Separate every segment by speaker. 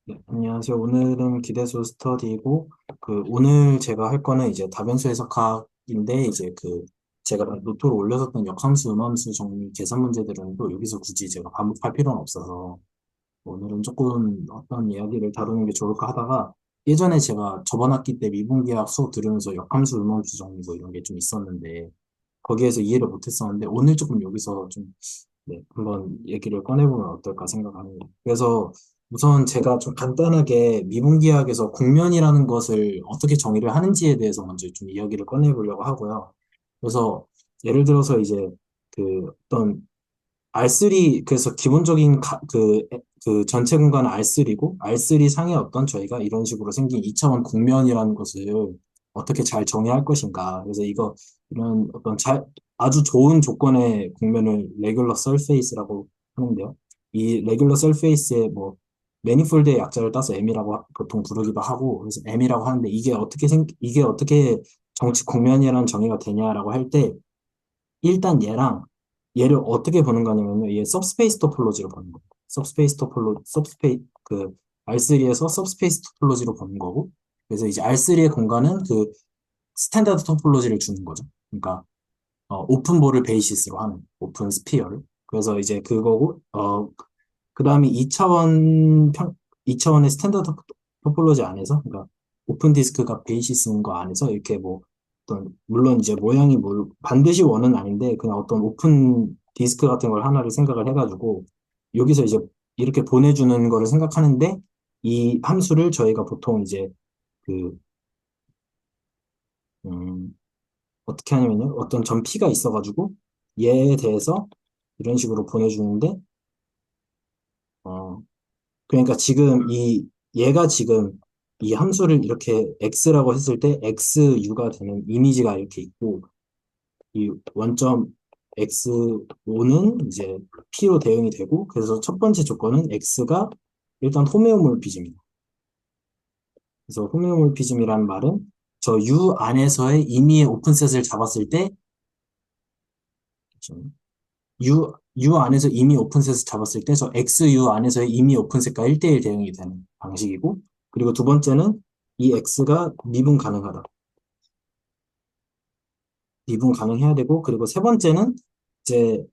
Speaker 1: 네, 안녕하세요. 오늘은 기대수 스터디고, 오늘 제가 할 거는 이제 다변수 해석학인데, 제가 노트로 올려뒀던 역함수, 음함수 정리 계산 문제들은 또 여기서 굳이 제가 반복할 필요는 없어서, 오늘은 조금 어떤 이야기를 다루는 게 좋을까 하다가, 예전에 제가 저번 학기 때 미분기하 수업 들으면서 역함수, 음함수 정리 뭐 이런 게 좀 있었는데, 거기에서 이해를 못했었는데, 오늘 조금 여기서 좀 네, 한번 얘기를 꺼내보면 어떨까 생각합니다. 그래서 우선 제가 좀 간단하게 미분기학에서 국면이라는 것을 어떻게 정의를 하는지에 대해서 먼저 좀 이야기를 꺼내보려고 하고요. 그래서 예를 들어서 이제 어떤 R3, 그래서 기본적인 그 전체 공간은 R3고, R3 상에 어떤 저희가 이런 식으로 생긴 2차원 국면이라는 것을 어떻게 잘 정의할 것인가. 그래서 이런 아주 좋은 조건의 국면을 레귤러 서페이스라고 하는데요. 이 레귤러 서페이스의 뭐, 매니폴드의 약자를 따서 M이라고 보통 부르기도 하고, 그래서 M이라고 하는데 이게 어떻게 정치 국면이라는 정의가 되냐라고 할 때, 일단 얘를 어떻게 보는 거냐면요. 얘 सब스페이스 토폴로지로 보는 거예요. R3에서 सब스페이스 토폴로지로 보는 거고, 그래서 이제 R3의 공간은 그 스탠다드 토폴로지를 주는 거죠. 그러니까, 오픈볼을 베이시스로 하는, 오픈 스피어를. 그래서 이제 그거고, 그 다음에 2차원의 스탠다드 토폴로지 안에서, 그러니까 오픈 디스크가 베이시스인 거 안에서 이렇게 뭐, 물론 이제 모양이 뭐, 반드시 원은 아닌데, 그냥 어떤 오픈 디스크 같은 걸 하나를 생각을 해가지고, 여기서 이제 이렇게 보내주는 거를 생각하는데, 이 함수를 저희가 보통 이제, 그, 음, 어떻게 하냐면요. 어떤 점 P가 있어가지고, 얘에 대해서 이런 식으로 보내주는데, 어, 그러니까 얘가 지금 이 함수를 이렇게 x라고 했을 때 xu가 되는 이미지가 이렇게 있고, 이 원점 x5는 이제 p로 대응이 되고, 그래서 첫 번째 조건은 x가 일단 호메오몰피즘이다. 그래서 호메오몰피즘이라는 말은 저 U 안에서의 임의의 오픈셋을 잡았을 때, U 안에서 이미 오픈셋을 잡았을 때 저 XU 안에서의 이미 오픈셋과 1대1 대응이 되는 방식이고, 그리고 두 번째는 이 X가 미분 가능하다. 미분 가능해야 되고, 그리고 이제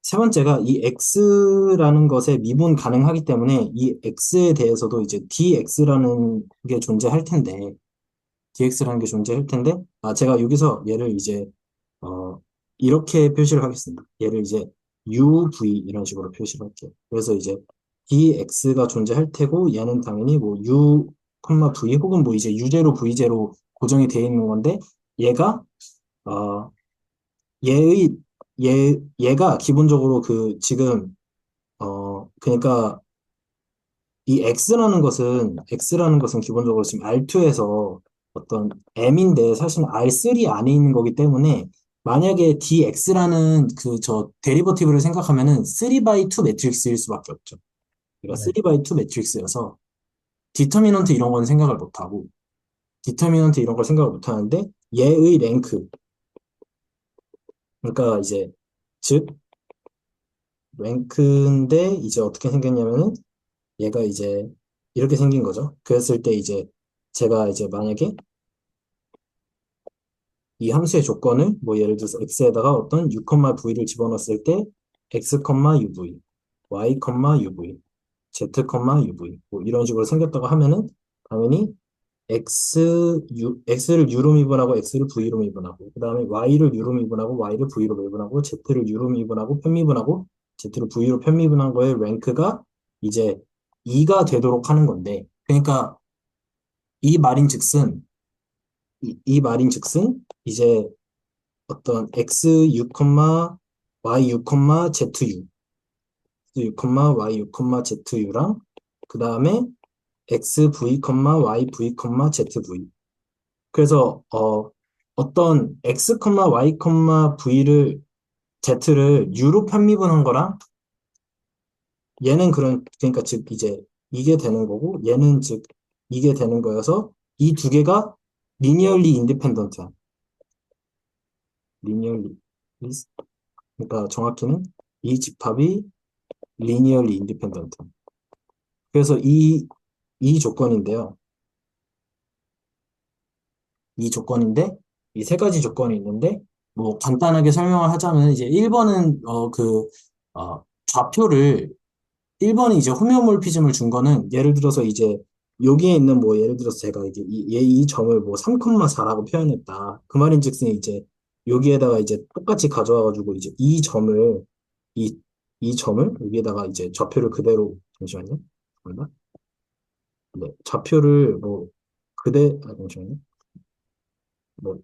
Speaker 1: 세 번째가 이 X라는 것에 미분 가능하기 때문에 이 X에 대해서도 이제 DX라는 게 존재할 텐데, 제가 여기서 얘를 이제 어, 이렇게 표시를 하겠습니다. 얘를 이제 UV 이런 식으로 표시를 할게요. 그래서 이제 dx가 존재할 테고 얘는 당연히 뭐 u, v 혹은 뭐 이제 u제로 v제로 고정이 되어 있는 건데 얘가 어, 얘의 얘가 기본적으로 그러니까 이 x라는 것은 기본적으로 지금 R2에서 어떤 m인데 사실은 R3 안에 있는 거기 때문에 만약에 dx라는 저 데리버티브를 생각하면은 3 by 2 매트릭스일 수밖에 없죠. 그러니까
Speaker 2: 네.
Speaker 1: 3 by 2 매트릭스여서 디터미넌트 이런 건 생각을 못 하고 디터미넌트 이런 걸 생각을 못 하는데 얘의 랭크, 그러니까 이제 즉 랭크인데 이제 어떻게 생겼냐면은 얘가 이제 이렇게 생긴 거죠. 그랬을 때 이제 제가 이제 만약에 이 함수의 조건을 뭐 예를 들어서 x에다가 어떤 u, v를 집어넣었을 때 x, uv, y, uv, z, uv 뭐 이런 식으로 생겼다고 하면은 당연히 x를 u로 미분하고 x를 v로 미분하고 그 다음에 y를 u로 미분하고 y를 v로 미분하고 z를 u로 미분하고 편미분하고 z를 v로 편미분한 거의 랭크가 이제 2가 되도록 하는 건데, 그러니까 이 말인즉슨 이 말인즉슨 이제 어떤 XU, YU, ZU, XU, YU, ZU랑 그 다음에 XV, YV, ZV. 그래서 어떤 X, Y, V를 Z를 U로 편미분한 거랑 얘는 그러니까 즉 이제 이게 되는 거고 얘는 즉 이게 되는 거여서 이 두 개가 리니얼리 인디펜던트한 리니얼리 그러니까 정확히는 이 집합이 linearly independent. 그래서 이 조건인데요. 이 조건인데, 이 세 가지 조건이 있는데, 뭐, 간단하게 설명을 하자면, 이제 1번은, 좌표를, 1번이 이제 호메오몰피즘을 준 거는, 예를 들어서 이제, 여기에 있는 뭐, 예를 들어서 제가 이제 이 점을 뭐, 3,4라고 표현했다. 그 말인 즉슨 이제, 여기에다가 이제 똑같이 가져와가지고, 이제 이, 이 점을 여기에다가 이제 좌표를 그대로, 잠시만요. 잠깐만. 네, 좌표를 뭐, 잠시만요. 뭐,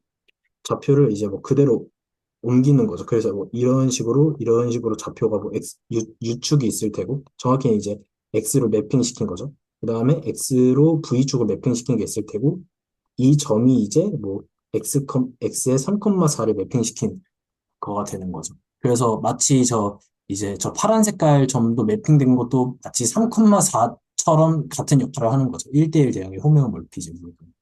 Speaker 1: 좌표를 이제 뭐 그대로 옮기는 거죠. 그래서 뭐 이런 식으로 좌표가 뭐 U축이 있을 테고, 정확히 이제 X로 매핑시킨 거죠. 그 다음에 X로 V축을 매핑시킨 게 있을 테고, 이 점이 이제 뭐 X의 3,4를 매핑시킨 거가 되는 거죠. 그래서 마치 이제 저 파란 색깔 점도 매핑된 것도 마치 3,4처럼 같은 역할을 하는 거죠. 1대1 대응의 호메오몰피즘.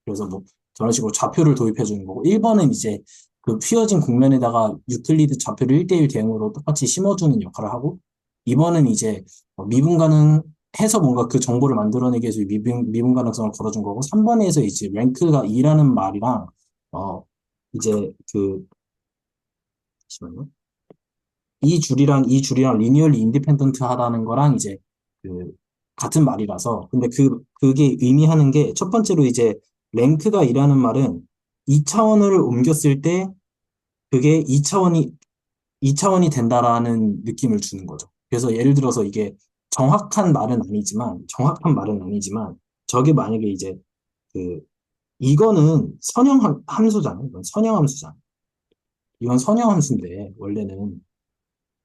Speaker 1: 그래서 뭐 저런 식으로 좌표를 도입해 주는 거고, 1번은 이제 그 휘어진 국면에다가 유클리드 좌표를 1대1 대응으로 똑같이 심어주는 역할을 하고, 2번은 이제 미분 가능해서 뭔가 그 정보를 만들어내기 위해서 미분 가능성을 걸어준 거고, 3번에서 이제 랭크가 2라는 말이랑 이제 잠시만요. 이 줄이랑 리니얼리 인디펜던트 하다는 거랑 이제 그 같은 말이라서. 근데 그게 의미하는 게 첫 번째로 이제 랭크가 이라는 말은 2차원을 옮겼을 때 그게 2차원이 된다라는 느낌을 주는 거죠. 그래서 예를 들어서 이게 정확한 말은 아니지만 저게 만약에 이제 그 이거는 선형 함수잖아요. 이건 선형 함수잖아요. 이건 선형 함수인데 원래는,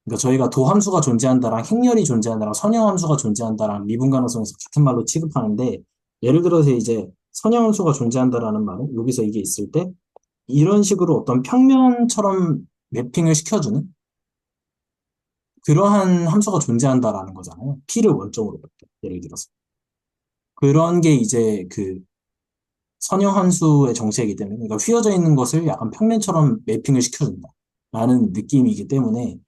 Speaker 1: 그러니까 저희가 도함수가 존재한다랑 행렬이 존재한다랑 선형함수가 존재한다랑 미분 가능성에서 같은 말로 취급하는데, 예를 들어서 이제 선형함수가 존재한다라는 말은 여기서 이게 있을 때 이런 식으로 어떤 평면처럼 매핑을 시켜주는 그러한 함수가 존재한다라는 거잖아요. P를 원점으로 볼 때, 예를 들어서. 그런 게 이제 그 선형함수의 정체이기 때문에, 그러니까 휘어져 있는 것을 약간 평면처럼 매핑을 시켜준다 라는 느낌이기 때문에,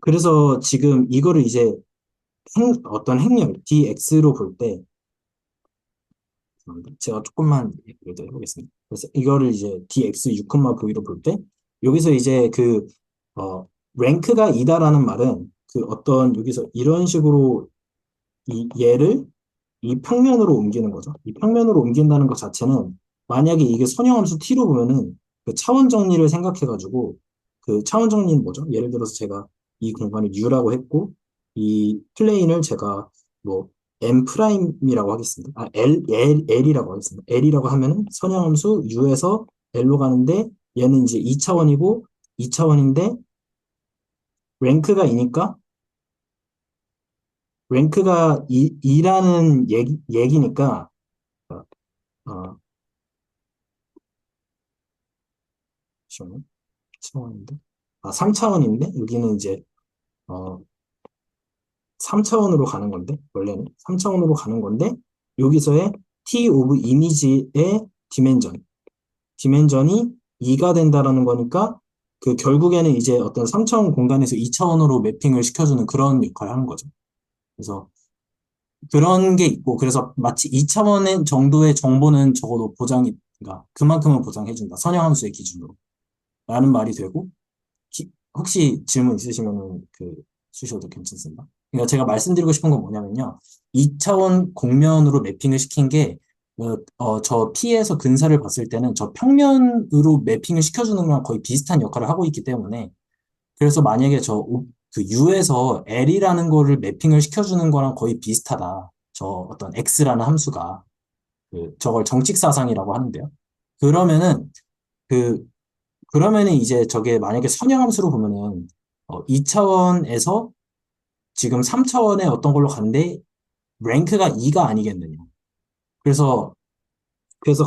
Speaker 1: 그래서 지금 이거를 이제 어떤 행렬 dx로 볼 때, 제가 조금만 얘기를 더 해보겠습니다. 그래서 이거를 이제 dx 6,v로 볼 때, 여기서 이제 랭크가 이다라는 말은 그 어떤 여기서 이런 식으로 이 얘를 이 평면으로 옮기는 거죠. 이 평면으로 옮긴다는 것 자체는, 만약에 이게 선형함수 t로 보면은 그 차원 정리를 생각해가지고, 그 차원 정리는 뭐죠? 예를 들어서 제가 이 공간을 u라고 했고, 이 플레인을 제가 뭐 m 프라임이라고 하겠습니다. L이라고 하겠습니다. L이라고 하면은 선형함수 u에서 L로 가는데, 얘는 이제 2차원이고 2차원인데 랭크가 2니까, 랭크가 2라는 얘기니까, 어, 어, 잠시만요. 차원인데? 3차원인데, 여기는 이제, 어, 3차원으로 가는 건데, 원래는. 3차원으로 가는 건데, 여기서의 t 오브 이미지의 디멘전, 디멘전이 2가 된다라는 거니까, 그 결국에는 이제 어떤 3차원 공간에서 2차원으로 매핑을 시켜주는 그런 역할을 하는 거죠. 그래서 그런 게 있고, 그래서 마치 2차원의 정도의 정보는 적어도 그러니까 그만큼은 보장해준다. 선형함수의 기준으로. 라는 말이 되고, 혹시 질문 있으시면 주셔도 괜찮습니다. 그러니까 제가 말씀드리고 싶은 건 뭐냐면요. 2차원 공면으로 매핑을 시킨 게, 저 P에서 근사를 봤을 때는 저 평면으로 매핑을 시켜주는 거랑 거의 비슷한 역할을 하고 있기 때문에, 그래서 만약에 U에서 L이라는 거를 매핑을 시켜주는 거랑 거의 비슷하다. 저 어떤 X라는 함수가, 저걸 정직사상이라고 하는데요. 그러면은, 그 그러면은 이제 저게 만약에 선형함수로 보면은 2차원에서 지금 3차원의 어떤 걸로 갔는데 랭크가 2가 아니겠느냐. 그래서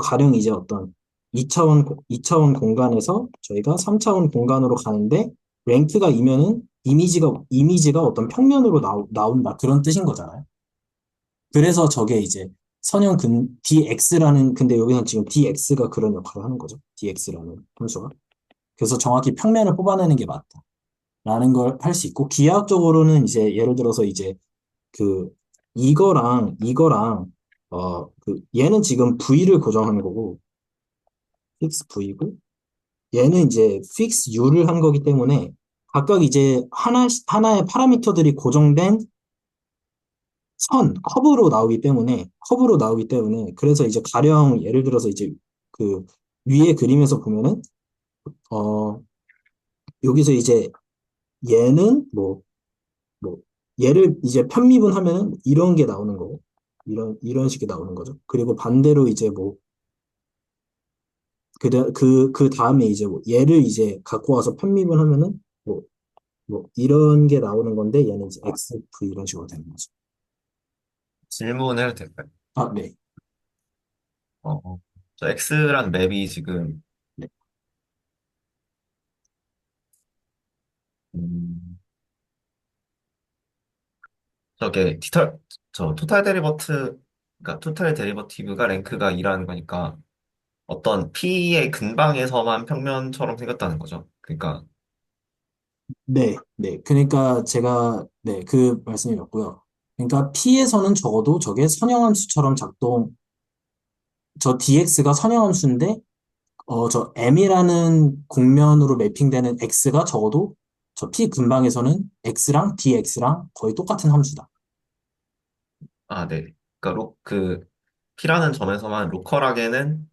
Speaker 1: 가령 이제 어떤 2차원 공간에서 저희가 3차원 공간으로 가는데 랭크가 2면은 이미지가 어떤 평면으로 나온다. 그런 뜻인 거잖아요. 그래서 저게 이제 DX라는, 근데 여기는 지금 DX가 그런 역할을 하는 거죠. DX라는 함수가. 그래서 정확히 평면을 뽑아내는 게 맞다. 라는 걸 할 수 있고, 기하학적으로는 이제 예를 들어서 이제 그 이거랑 이거랑 얘는 지금 V를 고정하는 거고, fix V고, 얘는 이제 fix U를 한 거기 때문에 각각 이제 하나의 파라미터들이 고정된 커브로 나오기 때문에, 그래서 이제 가령 예를 들어서 이제 그 위에 그림에서 보면은, 어, 여기서 이제 얘는 뭐, 얘를 이제 편미분하면은 이런 게 나오는 거고, 이런 식이 나오는 거죠. 그리고 반대로 이제 그 다음에 이제 얘를 이제 갖고 와서 편미분하면은 이런 게 나오는 건데, 얘는 이제 XV 이런 식으로 되는 거죠.
Speaker 2: 질문해도 될까요?
Speaker 1: 아, 네.
Speaker 2: 저 X란 맵이 지금,
Speaker 1: 네.
Speaker 2: 음, 저게 토탈 그러니까 토탈 데리버티브가 랭크가 2라는 거니까 어떤 P의 근방에서만 평면처럼 생겼다는 거죠. 그러니까,
Speaker 1: 네, 네. 그러니까 제가, 네, 그 말씀이 맞고요. 그러니까 P에서는 적어도 저게 선형함수처럼 저 dx가 선형함수인데, 저 m이라는 곡면으로 매핑되는 x가 적어도 저 P 근방에서는 x랑 dx랑 거의 똑같은 함수다.
Speaker 2: 아, 네. 그러니까 P라는 점에서만 로컬하게는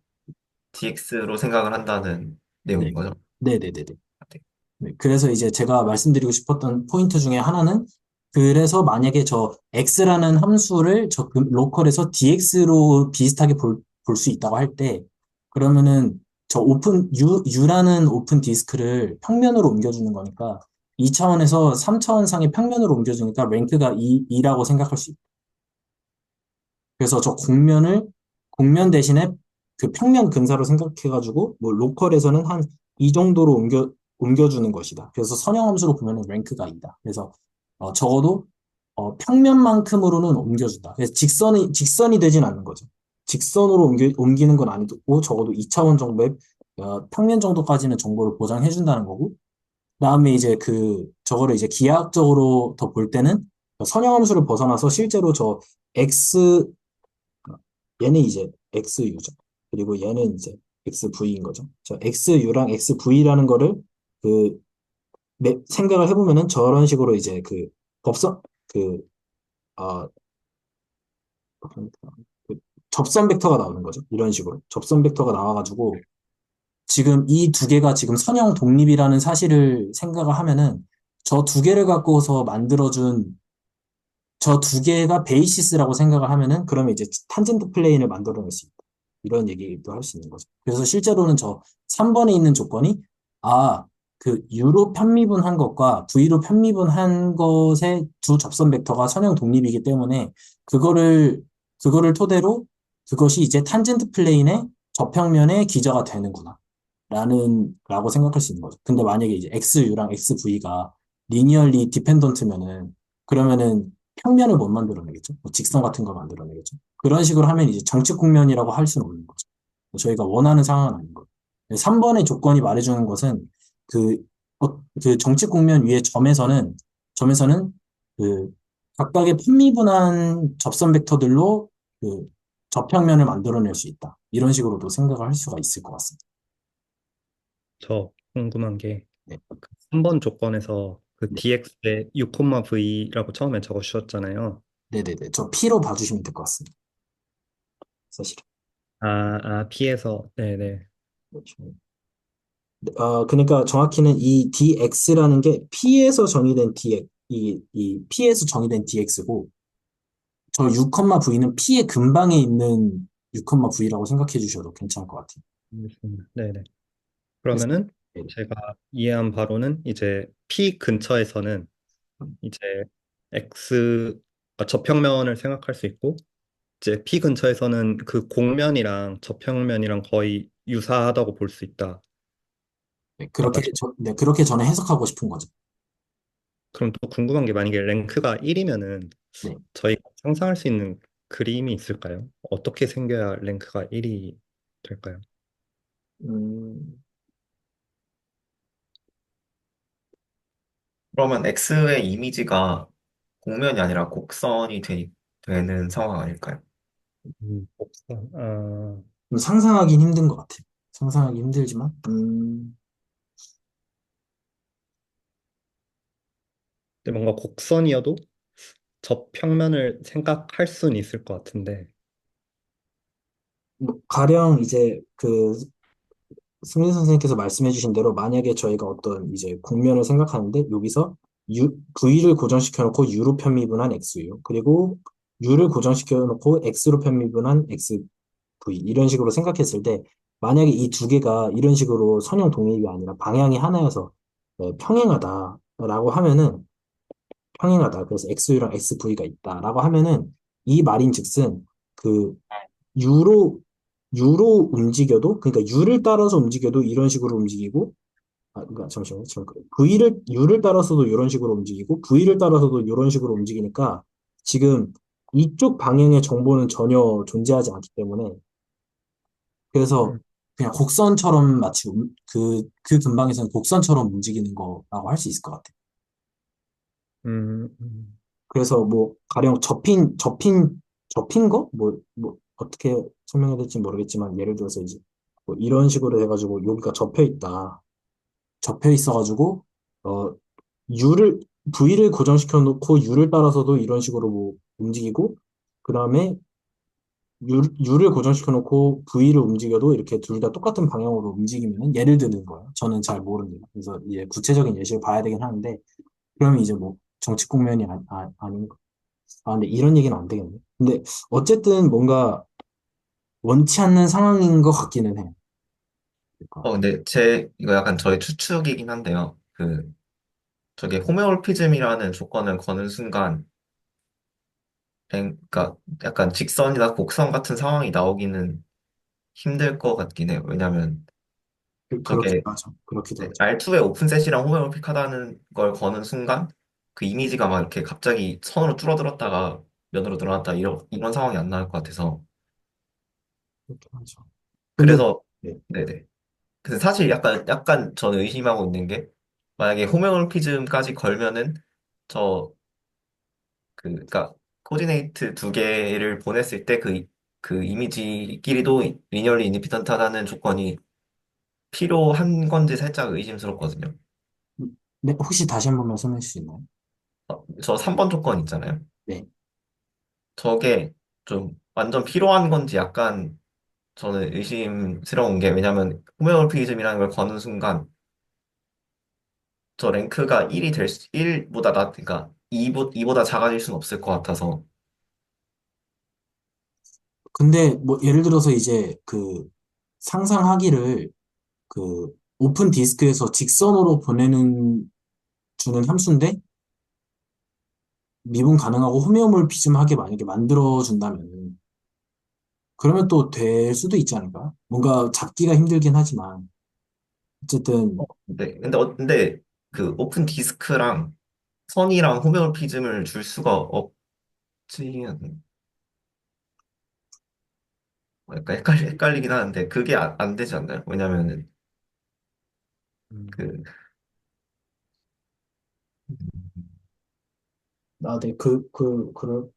Speaker 2: DX로 생각을 한다는
Speaker 1: 네,
Speaker 2: 내용인 거죠.
Speaker 1: 네네네네.
Speaker 2: 아, 네.
Speaker 1: 네, 그래서 이제 제가 말씀드리고 싶었던 포인트 중에 하나는, 그래서 만약에 저 x라는 함수를 로컬에서 dx로 비슷하게 볼 수 있다고 할 때, 그러면은 저 u라는 오픈 디스크를 평면으로 옮겨주는 거니까 2차원에서 3차원상의 평면으로 옮겨주니까 랭크가 2라고 생각할 수 있다. 그래서 저 곡면 대신에 그 평면 근사로 생각해가지고, 로컬에서는 한 이 정도로 옮겨주는 것이다. 그래서 선형함수로 보면은 랭크가 2다. 그래서, 적어도, 평면만큼으로는 옮겨준다. 그래서 직선이 되진 않는 거죠. 직선으로 옮기는 건 아니고, 적어도 2차원 정도의, 평면 정도까지는 정보를 보장해준다는 거고, 그다음에 이제 저거를 이제 기하학적으로 더 볼 때는 선형함수를 벗어나서 실제로 저 x 얘는 이제 XU죠. 그리고 얘는 이제 XV인 거죠. 저 XU랑 XV라는 거를 그 생각을 해보면은 저런 식으로 이제 법선 그 어, 그 접선 벡터가 나오는 거죠. 이런 식으로 접선 벡터가 나와가지고 지금 이 두 개가 지금 선형 독립이라는 사실을 생각을 하면은 저 두 개를 갖고서 만들어준 저 두 개가 베이시스라고 생각을 하면은 그러면 이제 탄젠트 플레인을 만들어낼 수 있다. 이런 얘기도 할 수 있는 거죠. 그래서 실제로는 저 3번에 있는 조건이 아, U로 편미분한 것과 V로 편미분한 것의 두 접선 벡터가 선형 독립이기 때문에 그거를 그거를 토대로 그것이 이제 탄젠트 플레인의 저평면의 기저가 되는구나. 라고 생각할 수 있는 거죠. 근데 만약에 이제 XU랑 XV가 리니얼리 디펜던트면은 그러면은 평면을 못 만들어내겠죠. 직선 같은 걸 만들어내겠죠. 그런 식으로 하면 이제 정측 국면이라고 할 수는 없는 거죠. 저희가 원하는 상황은 아닌 거예요. 3번의 조건이 말해주는 것은 그, 그 정측 국면 위의 점에서는 그 각각의 편미분한 접선 벡터들로 그 저평면을 만들어낼 수 있다. 이런 식으로도 생각을 할 수가 있을 것 같습니다.
Speaker 3: 저 궁금한 게
Speaker 1: 네.
Speaker 3: 3번 조건에서 그
Speaker 1: 네.
Speaker 3: dx에 6,v라고 처음에 적어주셨잖아요.
Speaker 1: 네네네. 저 P로 봐주시면 될 것 같습니다. 사실은.
Speaker 3: P에서, 네네.
Speaker 1: 그렇죠. 그러니까 정확히는 이 dx라는 게 P에서 정의된 이 P에서 정의된 dx고, 저 6,V는 P의 근방에 있는 6,V라고 생각해 주셔도 괜찮을 것 같아요.
Speaker 3: 알겠습니다. 네네.
Speaker 1: 그래서,
Speaker 3: 그러면은
Speaker 1: 네,
Speaker 3: 제가 이해한 바로는 이제 P 근처에서는 이제 X, 저평면을 생각할 수 있고, 이제 P 근처에서는 그 곡면이랑 저평면이랑 거의 유사하다고 볼 수 있다.
Speaker 1: 네,
Speaker 3: 맞죠?
Speaker 1: 그렇게 저는 해석하고 싶은 거죠.
Speaker 3: 그럼 또 궁금한 게 만약에 랭크가 1이면은
Speaker 1: 네.
Speaker 3: 저희가 상상할 수 있는 그림이 있을까요? 어떻게 생겨야 랭크가 1이 될까요?
Speaker 1: 음,
Speaker 2: 그러면 X의 이미지가 곡면이 아니라 되는 상황 아닐까요?
Speaker 3: 복선.
Speaker 1: 좀 상상하긴 힘든 것 같아요. 상상하기 힘들지만,
Speaker 3: 근데 뭔가 곡선이어도 저평면을 생각할 수는 있을 것 같은데.
Speaker 1: 뭐 가령 이제 그 승민 선생님께서 말씀해주신 대로 만약에 저희가 어떤 이제 국면을 생각하는데 여기서 V를 고정시켜 놓고 U로 편미분한 XU 그리고 U를 고정시켜 놓고 X로 편미분한 XV 이런 식으로 생각했을 때 만약에 이 두 개가 이런 식으로 선형 동일이 아니라 방향이 하나여서 평행하다라고 하면은 평행하다. 그래서 XU랑 XV가 있다라고 하면은 이 말인즉슨 그 U로 U로 움직여도 그러니까 U를 따라서 움직여도 이런 식으로 움직이고 그러니까 잠시만요. V를 U를 따라서도 이런 식으로 움직이고 V를 따라서도 이런 식으로 움직이니까 지금 이쪽 방향의 정보는 전혀 존재하지 않기 때문에 그래서
Speaker 3: 음,
Speaker 1: 그냥 곡선처럼 마치 그 근방에서는 곡선처럼 움직이는 거라고 할 수 있을 것 같아요.
Speaker 3: 음, 음,
Speaker 1: 그래서 뭐 가령 접힌 거? 뭐 어떻게 설명해야 될지 모르겠지만 예를 들어서 이제 뭐 이런 식으로 해가지고 여기가 접혀 있어가지고 어 U를 V를 고정시켜 놓고 U를 따라서도 이런 식으로 뭐 움직이고 그 다음에 U를 고정시켜 놓고 V를 움직여도 이렇게 둘 다 똑같은 방향으로 움직이면 예를 드는 거예요. 저는 잘 모릅니다. 그래서 이제 구체적인 예시를 봐야 되긴 하는데 그러면 이제 뭐 정치 국면이 아닌 근데 이런 얘기는 안 되겠네. 근데 어쨌든 뭔가 원치 않는 상황인 것 같기는 해요. 그러니까
Speaker 2: 근데 이거 약간 저의 추측이긴 한데요. 저게 호메올피즘이라는 조건을 거는 순간, 그러니까 약간 직선이나 곡선 같은 상황이 나오기는 힘들 것 같긴 해요. 왜냐면
Speaker 1: 그렇기도
Speaker 2: 저게
Speaker 1: 하죠. 그렇기도 하죠.
Speaker 2: R2의 오픈셋이랑 호메오픽하다는 걸 거는 순간 그 이미지가 막 이렇게 갑자기 선으로 줄어들었다가 면으로 늘어났다 이런 상황이 안 나올 것 같아서
Speaker 1: 그렇긴 하죠. 근데
Speaker 2: 그래서
Speaker 1: 네,
Speaker 2: 네네. 근데 사실 약간 저는 의심하고 있는 게 만약에 호메오피즘까지 걸면은 저 그니까 코디네이트 두 개를 보냈을 때 그 이미지끼리도 리니얼리 인디펜던트하다는 조건이 필요한 건지 살짝 의심스럽거든요.
Speaker 1: 네, 혹시 다시 한 번만 설명해 주실 수 있나요?
Speaker 2: 저 3번 조건 있잖아요.
Speaker 1: 네.
Speaker 2: 저게 좀 완전 필요한 건지 약간 저는 의심스러운 게 왜냐면 호메오피즘이라는 걸 거는 순간 저 랭크가 1보다 그러니까 2보다 작아질 수는 없을 것 같아서
Speaker 1: 근데 뭐 예를 들어서 이제 그 상상하기를 그 오픈 디스크에서 직선으로 보내는 주는 함수인데 미분 가능하고 호메오몰피즘하게 만약에 만들어 준다면 그러면 또 될 수도 있지 않을까? 뭔가 잡기가 힘들긴 하지만 어쨌든
Speaker 2: 근데 그 오픈 디스크랑 선이랑 호메오피즘을 줄 수가 없지 약간 헷갈리긴 하는데 그게 안 되지 않나요? 왜냐면은
Speaker 3: 음,
Speaker 2: 그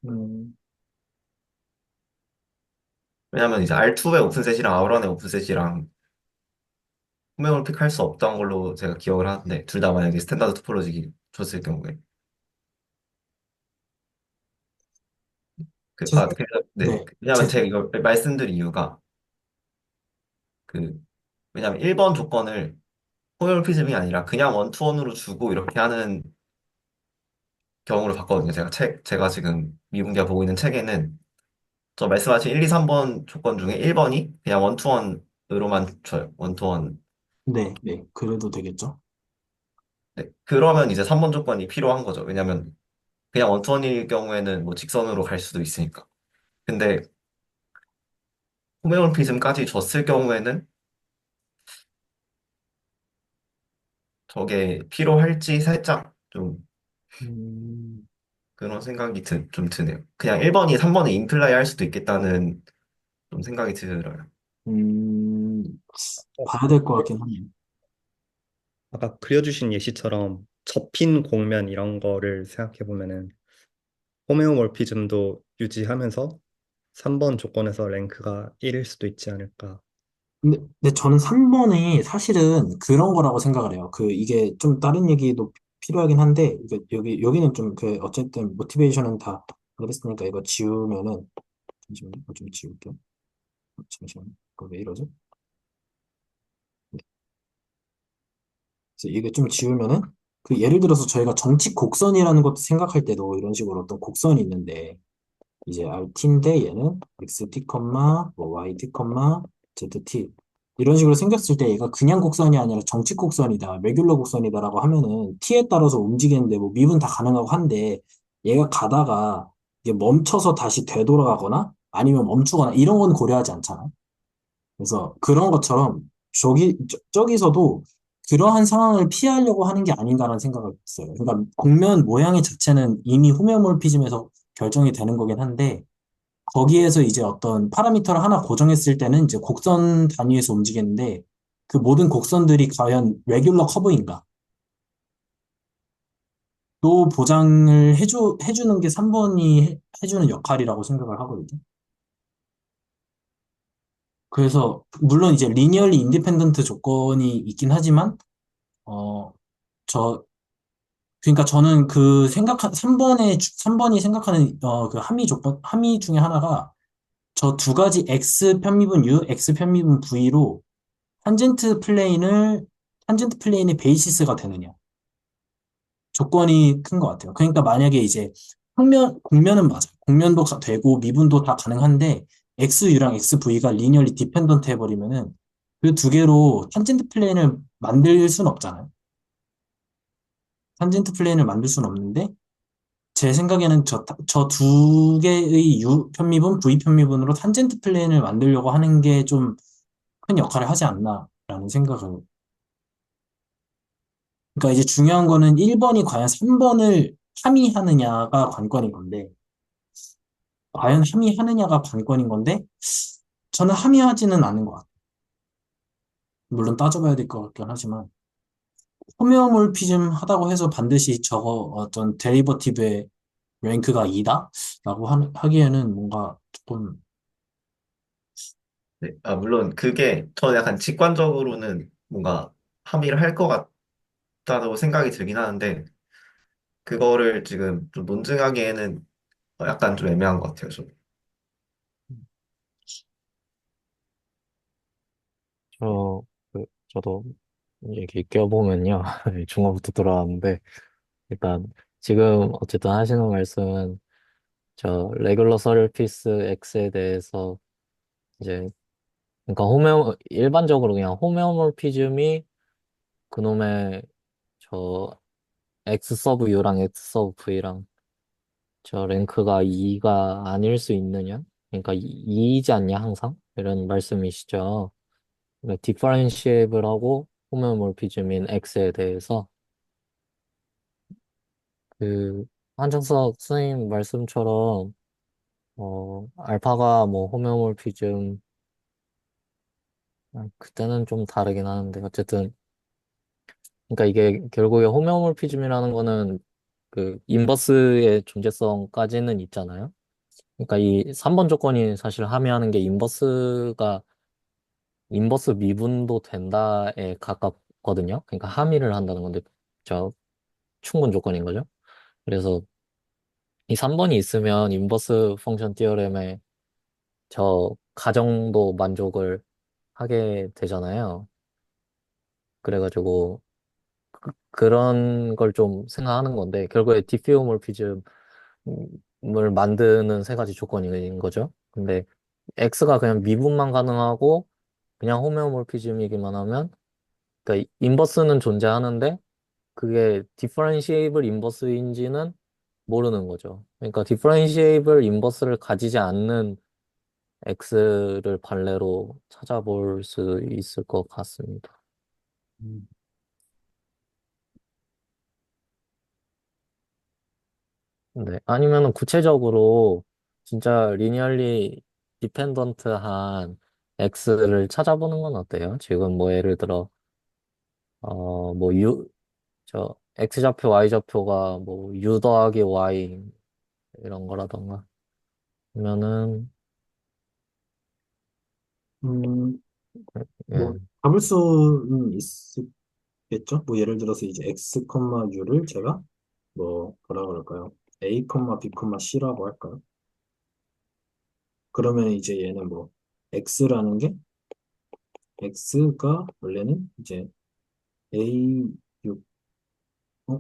Speaker 1: 네,
Speaker 2: 왜냐면 이제 R2의 오픈셋이랑 아우런의 오픈셋이랑 호메오픽 할 수 없던 걸로 제가 기억을 하는데 둘 다 만약에 스탠다드 토포로지 줬을 경우에
Speaker 1: 제 생각,
Speaker 2: 그래서 네
Speaker 1: 네,
Speaker 2: 왜냐면 제가 이걸 말씀드린 이유가 그 왜냐면 1번 조건을 호메오피즘이 아니라 그냥 원투원으로 주고 이렇게 하는 경우를 봤거든요. 제가 지금 미분기가 보고 있는 책에는 저 말씀하신 1, 2, 3번 조건 중에 1번이 그냥 원투원으로만 줘요. 원투원.
Speaker 1: 네, 그래도 되겠죠?
Speaker 2: 네. 그러면 이제 3번 조건이 필요한 거죠. 왜냐면 그냥 원투원일 경우에는 뭐 직선으로 갈 수도 있으니까. 근데 호메올피즘까지 줬을 경우에는 저게 필요할지 살짝 좀
Speaker 1: 음,
Speaker 2: 그런 생각이 좀 드네요. 그냥 1번이 3번에 임플라이 할 수도 있겠다는 좀 생각이 들어요.
Speaker 1: 음, 봐야 될 것 같긴 하네요.
Speaker 3: 아까 그려주신 예시처럼 접힌 곡면 이런 거를 생각해 보면은 호메오몰피즘도 유지하면서 3번 조건에서 랭크가 1일 수도 있지 않을까.
Speaker 1: 근데 저는 3번이 사실은 그런 거라고 생각을 해요. 이게 좀 다른 얘기도 필요하긴 한데, 여기는 좀 어쨌든 모티베이션은 다 그랬으니까 이거 지우면은, 잠시만요. 이거 좀 지울게요. 잠시만요. 이거 왜 이러지? 네. 그래서 이게 좀 지우면은, 예를 들어서 저희가 정치 곡선이라는 것도 생각할 때도 이런 식으로 어떤 곡선이 있는데, 이제 RT인데 얘는 XT, 뭐 YT, ZT 이런 식으로 생겼을 때 얘가 그냥 곡선이 아니라 정칙 곡선이다, 레귤러 곡선이다라고 하면은 T에 따라서 움직이는데 뭐 미분 다 가능하고 한데 얘가 가다가 이게 멈춰서 다시 되돌아가거나 아니면 멈추거나 이런 건 고려하지 않잖아. 그래서 그런 것처럼 저기서도 그러한 상황을 피하려고 하는 게 아닌가라는 생각을 했어요. 그러니까 곡면 모양의 자체는 이미 호메오몰피즘에서 결정이 되는 거긴 한데 거기에서 이제 어떤 파라미터를 하나 고정했을 때는 이제 곡선 단위에서 움직이는데 그 모든 곡선들이 과연 레귤러 커브인가? 또 보장을 해주는 게 3번이 해주는 역할이라고 생각을 하거든요. 그래서 물론 이제 리니얼리 인디펜던트 조건이 있긴 하지만 어, 저 그러니까 저는 3번이 생각하는 그 함의 중에 하나가 저 두 가지 x 편미분 u, x 편미분 v로 탄젠트 플레인을 탄젠트 플레인의 베이시스가 되느냐 조건이 큰 것 같아요. 그러니까 만약에 이제 곡면은 맞아요. 곡면도 되고 미분도 다 가능한데 XU랑 XV가 리니얼리 디펜던트 해버리면은 그 두 개로 탄젠트 플레인을 만들 수는 없잖아요. 탄젠트 플레인을 만들 수는 없는데 제 생각에는 저 두 개의 U 편미분, V 편미분으로 탄젠트 플레인을 만들려고 하는 게 좀 큰 역할을 하지 않나라는 생각을. 그러니까 이제 중요한 거는 1번이 과연 3번을 함의하느냐가 관건인 건데, 과연 함의하느냐가 관건인 건데, 저는 함의하지는 않은 것 같아요. 물론 따져봐야 될 것 같긴 하지만, 호메오몰피즘 하다고 해서 반드시 저거 어떤 데리버티브의 랭크가 2다? 라고 하기에는 뭔가 조금,
Speaker 2: 네. 아, 물론 그게 저 약간 직관적으로는 뭔가 합의를 할 것 같다고 생각이 들긴 하는데 그거를 지금 좀 논증하기에는 약간 좀 애매한 것 같아요. 좀.
Speaker 4: 저도 얘기 껴보면요. 중간부터 돌아왔는데, 일단, 지금 어쨌든 하시는 말씀은, 레귤러 서리피스 X에 대해서, 이제, 그러니까 일반적으로 그냥 호메오몰피즘이 그놈의 저 X 서브 U랑 X 서브 V랑 저 랭크가 2가 아닐 수 있느냐? 그러니까 2이지 않냐, 항상? 이런 말씀이시죠. 그러니까 디퍼런시에이블 하고 호메오몰피즘인 X에 대해서 그 한정석 선생님 말씀처럼 알파가 뭐 호메오몰피즘 그때는 좀 다르긴 하는데 어쨌든 그러니까 이게 결국에 호메오몰피즘이라는 거는 그 인버스의 존재성까지는 있잖아요. 그러니까 이 3번 조건이 사실 함의하는 게 인버스 미분도 된다에 가깝거든요. 그러니까 함의를 한다는 건데 저 충분 조건인 거죠. 그래서 이 3번이 있으면 인버스 펑션 티어렘에 저 가정도 만족을 하게 되잖아요. 그래가지고 그런 걸 좀 생각하는 건데 결국에 디피오몰피즘을 만드는 세 가지 조건인 거죠. 근데 X가 그냥 미분만 가능하고 그냥 호메오몰피즘이기만 하면 그러니까 인버스는 존재하는데 그게 디퍼런시에이블 인버스인지는 모르는 거죠. 그러니까 디퍼런시에이블 인버스를 가지지 않는 X를 판례로 찾아볼 수 있을 것 같습니다.
Speaker 1: 음,
Speaker 4: 네. 아니면은 구체적으로 진짜 리니얼리 디펜던트한 X를 찾아보는 건 어때요? 지금 뭐 예를 들어 뭐 X좌표, Y좌표가 뭐 U 더하기 Y 이런 거라던가 그러면은
Speaker 1: 음, 뭐,
Speaker 4: 예.
Speaker 1: 잡을 수는 있겠죠? 뭐, 예를 들어서 이제 U를 제가 뭐라 그럴까요? A, B, C라고 할까요? 그러면 이제 얘는 뭐, X라는 게, X가 원래는 이제 A6,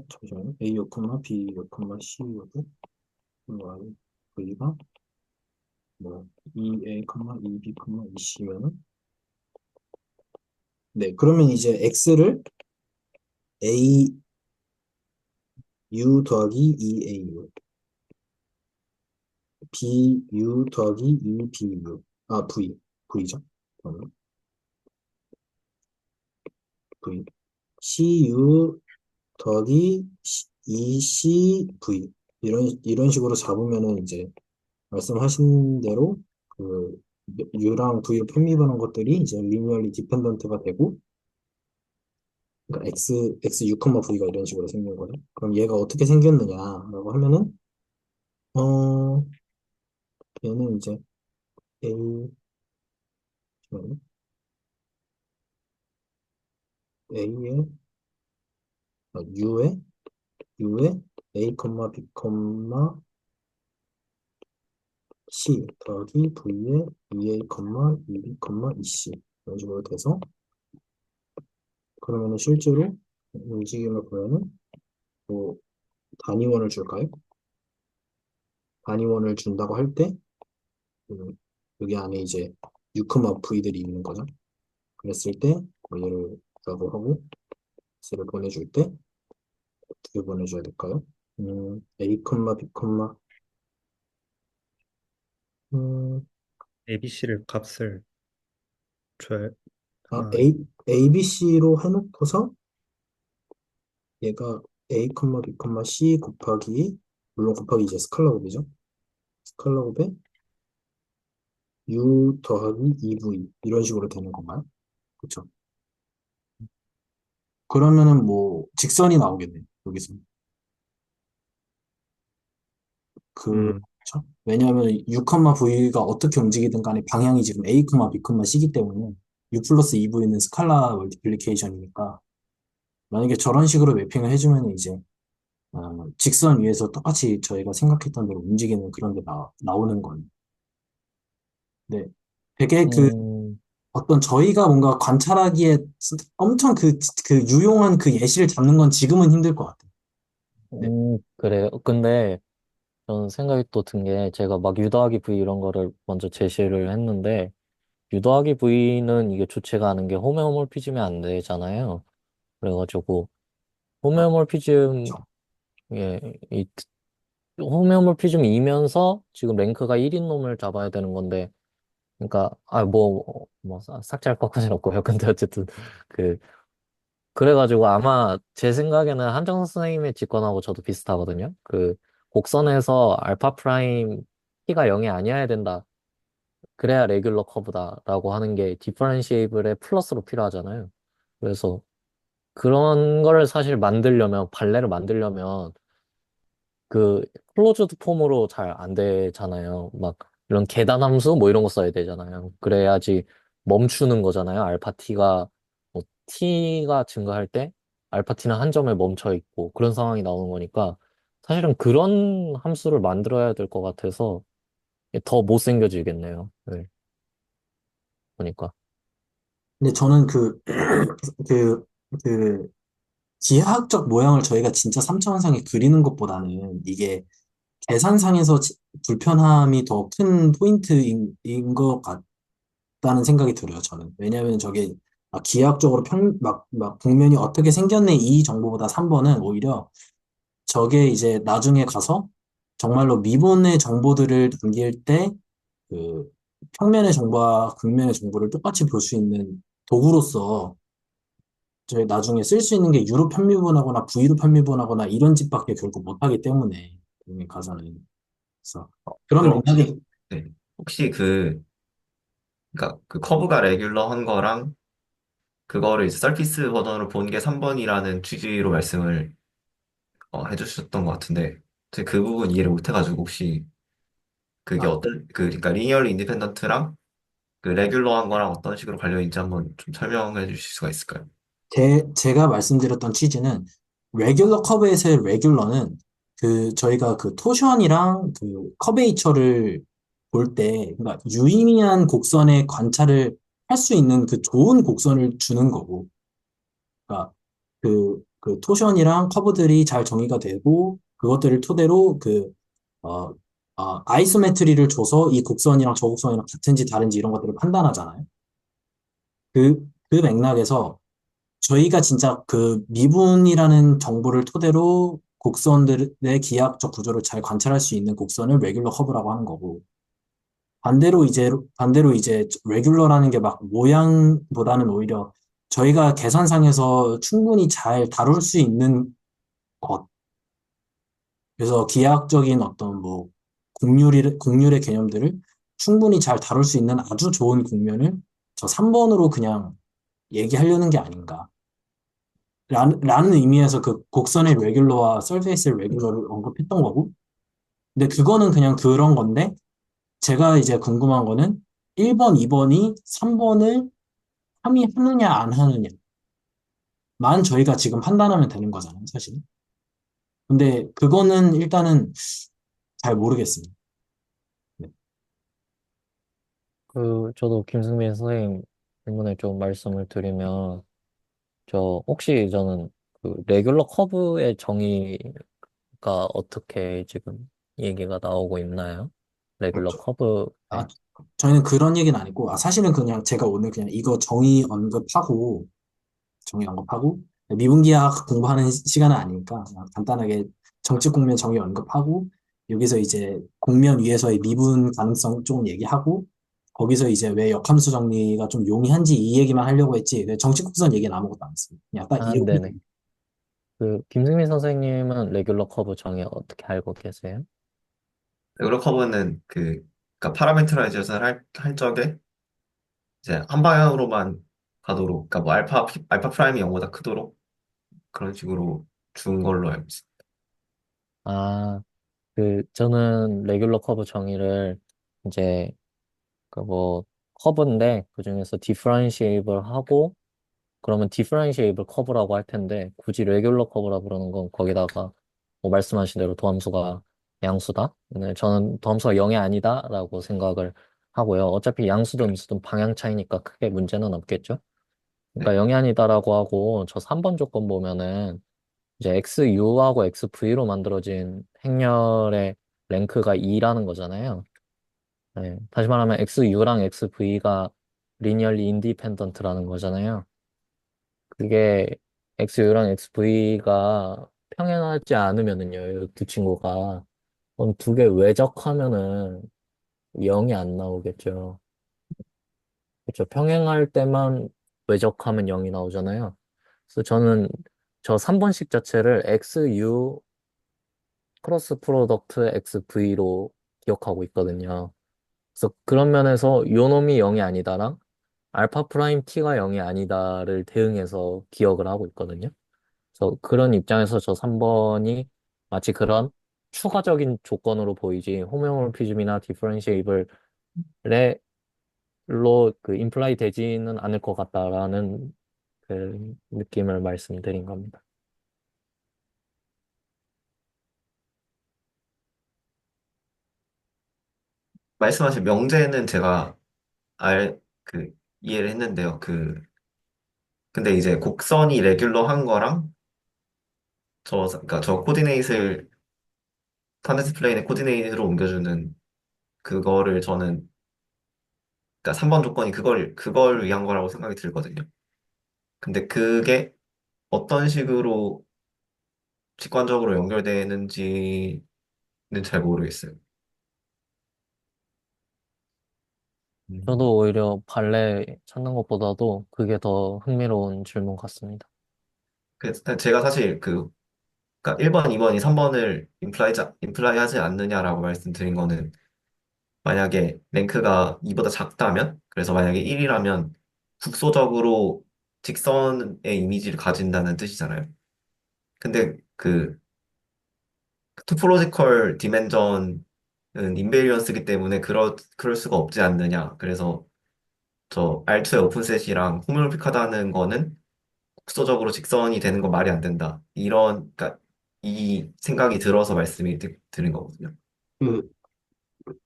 Speaker 1: 잠시만요. A6, B6, C6, Y, V가 뭐, EA, EB, EC면은, 네, 그러면 이제 X를 AU 더하기 EAU, BU 더하기 EBU, V죠. 그러면 V, CU 더하기 ECV, 이런 식으로 잡으면은 이제, 말씀하신 대로, 그, U랑 V로 편미분한 것들이 이제 리니얼리 디펜던트가 되고, 그러니까 X6, V가 이런 식으로 생긴 거죠. 그럼 얘가 어떻게 생겼느냐라고 하면은, 어, 얘는 이제 A, 잠깐만요. A에, U에 A, B, C 더하기 V에 EA, EB, EC 이런 식으로 돼서, 그러면은 실제로 움직임을 보면은 뭐 단위원을 줄까요? 단위원을 준다고 할 때, 여기 안에 이제 6, V들이 있는 거죠. 그랬을 때, 뭐 얘를 라고 하고, X를 보내줄 때, 어떻게 보내줘야 될까요? A, B, 음,
Speaker 3: ABC를 값을 줘야 하나.
Speaker 1: B, C로 해놓고서 얘가 A, B, C 곱하기, 물론 곱하기 이제 스칼라곱이죠. 스칼라곱에 U 더하기 2V 이런 식으로 되는 건가요? 그렇죠. 그러면은 뭐 직선이 나오겠네요. 여기서.
Speaker 3: 음,
Speaker 1: 그렇죠. 왜냐하면 U, V가 어떻게 움직이든 간에 방향이 지금 A, B, C이기 때문에 U 플러스 2V는 스칼라 멀티플리케이션이니까, 만약에 저런 식으로 매핑을 해주면 이제 직선 위에서 똑같이 저희가 생각했던 대로 움직이는 그런 게 나오는 거예요. 네. 되게
Speaker 4: 음,
Speaker 1: 어떤 저희가 뭔가 관찰하기에 엄청 유용한 그 예시를 잡는 건 지금은 힘들 것 같아요. 네.
Speaker 4: 그래요. 근데 저는 생각이 또 든 게 제가 막 U 더하기 V 이런 거를 먼저 제시를 했는데 U 더하기 V는 이게 주체가 아는 게 호메오몰피즘이 안 되잖아요. 그래가지고 호메오몰피즘
Speaker 1: 그렇죠.
Speaker 4: 예, 이 호메오몰피즘이면서 지금 랭크가 1인 놈을 잡아야 되는 건데 그러니까 뭐 삭제할 것까지는 없고요. 근데 어쨌든 그 그래가지고 아마 제 생각에는 한정 선생님의 직관하고 저도 비슷하거든요. 그 곡선에서 알파 프라임 T가 0이 아니어야 된다. 그래야 레귤러 커브다라고 하는 게 디퍼런시에이블의 플러스로 필요하잖아요. 그래서 그런 거를 사실 만들려면 발레를 만들려면 그 클로즈드 폼으로 잘 안 되잖아요. 막 이런 계단 함수 뭐 이런 거 써야 되잖아요. 그래야지 멈추는 거잖아요. 알파 t가 뭐 t가 증가할 때 알파 t는 한 점에 멈춰 있고 그런 상황이 나오는 거니까 사실은 그런 함수를 만들어야 될 것 같아서 더 못생겨지겠네요. 네, 보니까.
Speaker 1: 근데 저는 그, 그, 기하학적 모양을 저희가 진짜 3차원상에 그리는 것보다는 이게 계산상에서 불편함이 더 큰 포인트인 것 같다는 생각이 들어요, 저는. 왜냐하면 저게 기하학적으로 국면이 어떻게 생겼네 이 정보보다 3번은 오히려 저게 이제 나중에 가서 정말로 미분의 정보들을 남길 때 그 평면의 정보와 극면의 정보를 똑같이 볼 수 있는 도구로서 저희 나중에 쓸 수 있는 게 유로 편미분하거나 V로 편미분하거나 이런 짓밖에 결국 못하기 때문에 여기 가서는. 그래서 그런
Speaker 2: 그럼
Speaker 1: 맥락이.
Speaker 2: 혹시, 네. 혹시 그러니까 그 커브가 레귤러한 거랑 그거를 이제 서키스 버전으로 본 게 3번이라는 취지로 말씀을 해주셨던 것 같은데, 제가 그 부분 이해를 못해가지고 혹시 그게
Speaker 1: 아,
Speaker 2: 그러니까 리니얼리 인디펜던트랑 그 레귤러한 거랑 어떤 식으로 관련이 있는지 한번 좀 설명해 주실 수가 있을까요?
Speaker 1: 제가 말씀드렸던 취지는 레귤러 커브에서의 레귤러는 그 저희가 그 토션이랑 그 커베이처를 볼 때 그러니까 유의미한 곡선의 관찰을 할 수 있는 그 좋은 곡선을 주는 거고 그러니까 그 토션이랑 커브들이 잘 정의가 되고 그것들을 토대로 아이소메트리를 줘서 이 곡선이랑 저 곡선이랑 같은지 다른지 이런 것들을 판단하잖아요. 그 맥락에서 저희가 진짜 그 미분이라는 정보를 토대로 곡선들의 기하학적 구조를 잘 관찰할 수 있는 곡선을 레귤러 커브라고 하는 거고 반대로 이제 레귤러라는 게 막 모양보다는 오히려 저희가 계산상에서 충분히 잘 다룰 수 있는 것 그래서 기하학적인 어떤 뭐 곡률의 개념들을 충분히 잘 다룰 수 있는 아주 좋은 국면을 저 3번으로 그냥 얘기하려는 게 아닌가. 라는 의미에서 그 곡선의 레귤러와 서페이스의 레귤러를 언급했던 거고. 근데 그거는 그냥 그런 건데, 제가 이제 궁금한 거는 1번, 2번이 3번을 함의하느냐, 안 하느냐만 저희가 지금 판단하면 되는 거잖아요, 사실. 근데 그거는 일단은 잘 모르겠습니다. 네.
Speaker 4: 저도 김승민 선생님 질문에 좀 말씀을 드리면, 혹시 저는 그 레귤러 커브의 정의가 어떻게 지금 얘기가 나오고 있나요? 레귤러 커브,
Speaker 1: 아,
Speaker 4: 네.
Speaker 1: 저희는 그런 얘기는 아니고, 사실은 그냥 제가 오늘 그냥 이거 정의 언급하고, 미분기학 공부하는 시간은 아니니까, 그냥 간단하게 정치 국면 정의 언급하고, 여기서 이제 국면 위에서의 미분 가능성 조금 얘기하고, 거기서 이제 왜 역함수 정리가 좀 용이한지 이 얘기만 하려고 했지, 정치 국선 얘기는 아무것도 안 했습니다. 그냥 딱
Speaker 4: 아,
Speaker 1: 이
Speaker 4: 네네. 김승민 선생님은 레귤러 커브 정의 어떻게 알고 계세요?
Speaker 2: 레귤러 커브는 그러니까 파라메트라이제이션을 할 적에 이제 한 방향으로만 가도록, 그러니까 뭐 알파 프라임이 0보다 크도록 그런 식으로 준 걸로 알고 있습니다.
Speaker 4: 아, 저는 레귤러 커브 정의를 이제 커브인데 그중에서 디퍼런시에이블 하고 그러면 디퍼런시에이블 커브라고 할 텐데 굳이 레귤러 커브라 그러는 건 거기다가 뭐 말씀하신 대로 도함수가 양수다. 네, 저는 도함수가 0이 아니다라고 생각을 하고요. 어차피 양수든 음수든 방향 차이니까 크게 문제는 없겠죠.
Speaker 2: 네.
Speaker 4: 그러니까 0이 아니다라고 하고 저 3번 조건 보면은 이제 XU하고 XV로 만들어진 행렬의 랭크가 2라는 거잖아요. 네, 다시 말하면 XU랑 XV가 리니얼리 인디펜던트라는 거잖아요. 그게 XU랑 XV가 평행하지 않으면은요, 이 두 친구가 그럼 두 개 외적하면은 0이 안 나오겠죠. 그렇죠. 평행할 때만 외적하면 0이 나오잖아요. 그래서 저는 저 3번식 자체를 XU 크로스 프로덕트 XV로 기억하고 있거든요. 그래서 그런 면에서 요 놈이 0이 아니다랑 알파 프라임 t가 0이 아니다를 대응해서 기억을 하고 있거든요. 그래서 그런 입장에서 저 3번이 마치 그런 추가적인 조건으로 보이지 호메오모피즘이나 디퍼런시에이블로 그 임플라이 되지는 않을 것 같다라는 그 느낌을 말씀드린 겁니다.
Speaker 2: 말씀하신 명제는 제가 이해를 했는데요. 근데 이제 곡선이 레귤러한 거랑 그러니까 저 코디네이트를 타겟 플레인의 코디네이트로 옮겨주는 그거를 저는, 그러니까 3번 조건이 그걸 위한 거라고 생각이 들거든요. 근데 그게 어떤 식으로 직관적으로 연결되는지는 잘 모르겠어요. 음.
Speaker 4: 저도 오히려 발레 찾는 것보다도 그게 더 흥미로운 질문 같습니다.
Speaker 2: 그래서 제가 사실 그러니까 1번, 2번이 3번을 임플라이 하지 않느냐라고 말씀드린 거는, 만약에 랭크가 2보다 작다면, 그래서 만약에 1이라면 국소적으로 직선의 이미지를 가진다는 뜻이잖아요. 근데 토포로지컬 디멘전은 인베리언스이기 때문에 그럴 수가 없지 않느냐. 그래서 저 R2의 오픈셋이랑 호모몰픽하다는 거는 국소적으로 직선이 되는 건 말이 안 된다. 그러니까 이 생각이 들어서 말씀이 드린 거거든요.
Speaker 1: 그,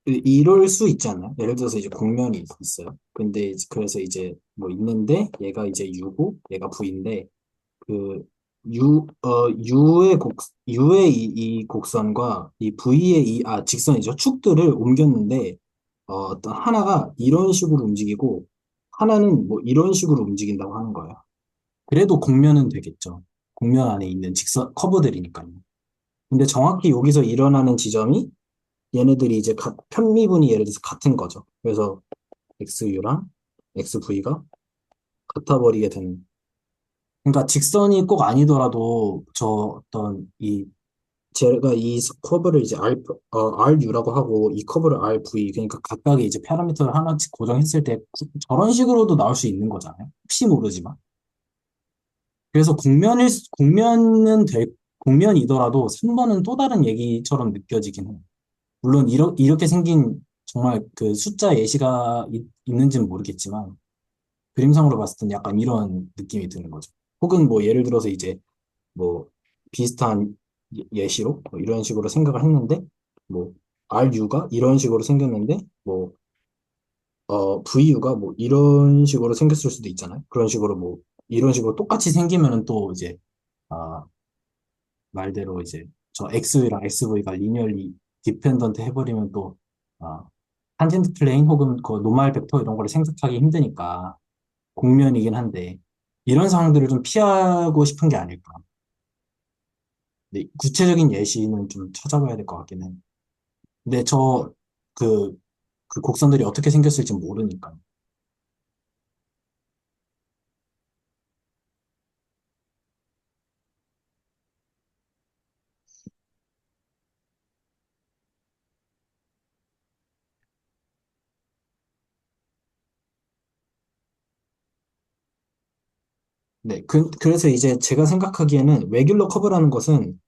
Speaker 1: 이럴 수 있잖아요. 예를 들어서 이제 국면이 있어요. 근데 그래서 이제 뭐 있는데 얘가 이제 U고 얘가 V인데 그 U의 이 곡선과 이 V의 직선이죠. 축들을 옮겼는데, 어떤 하나가 이런 식으로 움직이고, 하나는 뭐 이런 식으로 움직인다고 하는 거예요. 그래도 곡면은 되겠죠. 곡면 안에 있는 커브들이니까요. 근데 정확히 여기서 일어나는 지점이 얘네들이 이제 편미분이 예를 들어서 같은 거죠. 그래서 XU랑 XV가 같아 버리게 되는. 그러니까 직선이 꼭 아니더라도 제가 이 커브를 이제 RU라고 하고 이 커브를 RV, 그러니까 각각의 이제 파라미터를 하나씩 고정했을 때 저런 식으로도 나올 수 있는 거잖아요. 혹시 모르지만. 그래서 국면이더라도 3번은 또 다른 얘기처럼 느껴지긴 해요. 물론 이렇게 생긴 정말 그 숫자 예시가 있는지는 모르겠지만 그림상으로 봤을 땐 약간 이런 느낌이 드는 거죠. 혹은 뭐 예를 들어서 이제 뭐 비슷한 예시로 뭐 이런 식으로 생각을 했는데 뭐 RU가 이런 식으로 생겼는데 뭐 VU가 뭐 이런 식으로 생겼을 수도 있잖아요. 그런 식으로 뭐 이런 식으로 똑같이 생기면은 또 이제 아 말대로 이제 저 X랑 XV가 리니얼리 디펜던트 해버리면 또 아, 탄젠트 플레인 혹은 그 노멀 벡터 이런 거를 생각하기 힘드니까 공면이긴 한데 이런 상황들을 좀 피하고 싶은 게 아닐까. 근데 구체적인 예시는 좀 찾아봐야 될 것 같긴 해. 근데 그, 그 곡선들이 어떻게 생겼을지 모르니까. 네, 그래서 이제 제가 생각하기에는 레귤러 커브라는 것은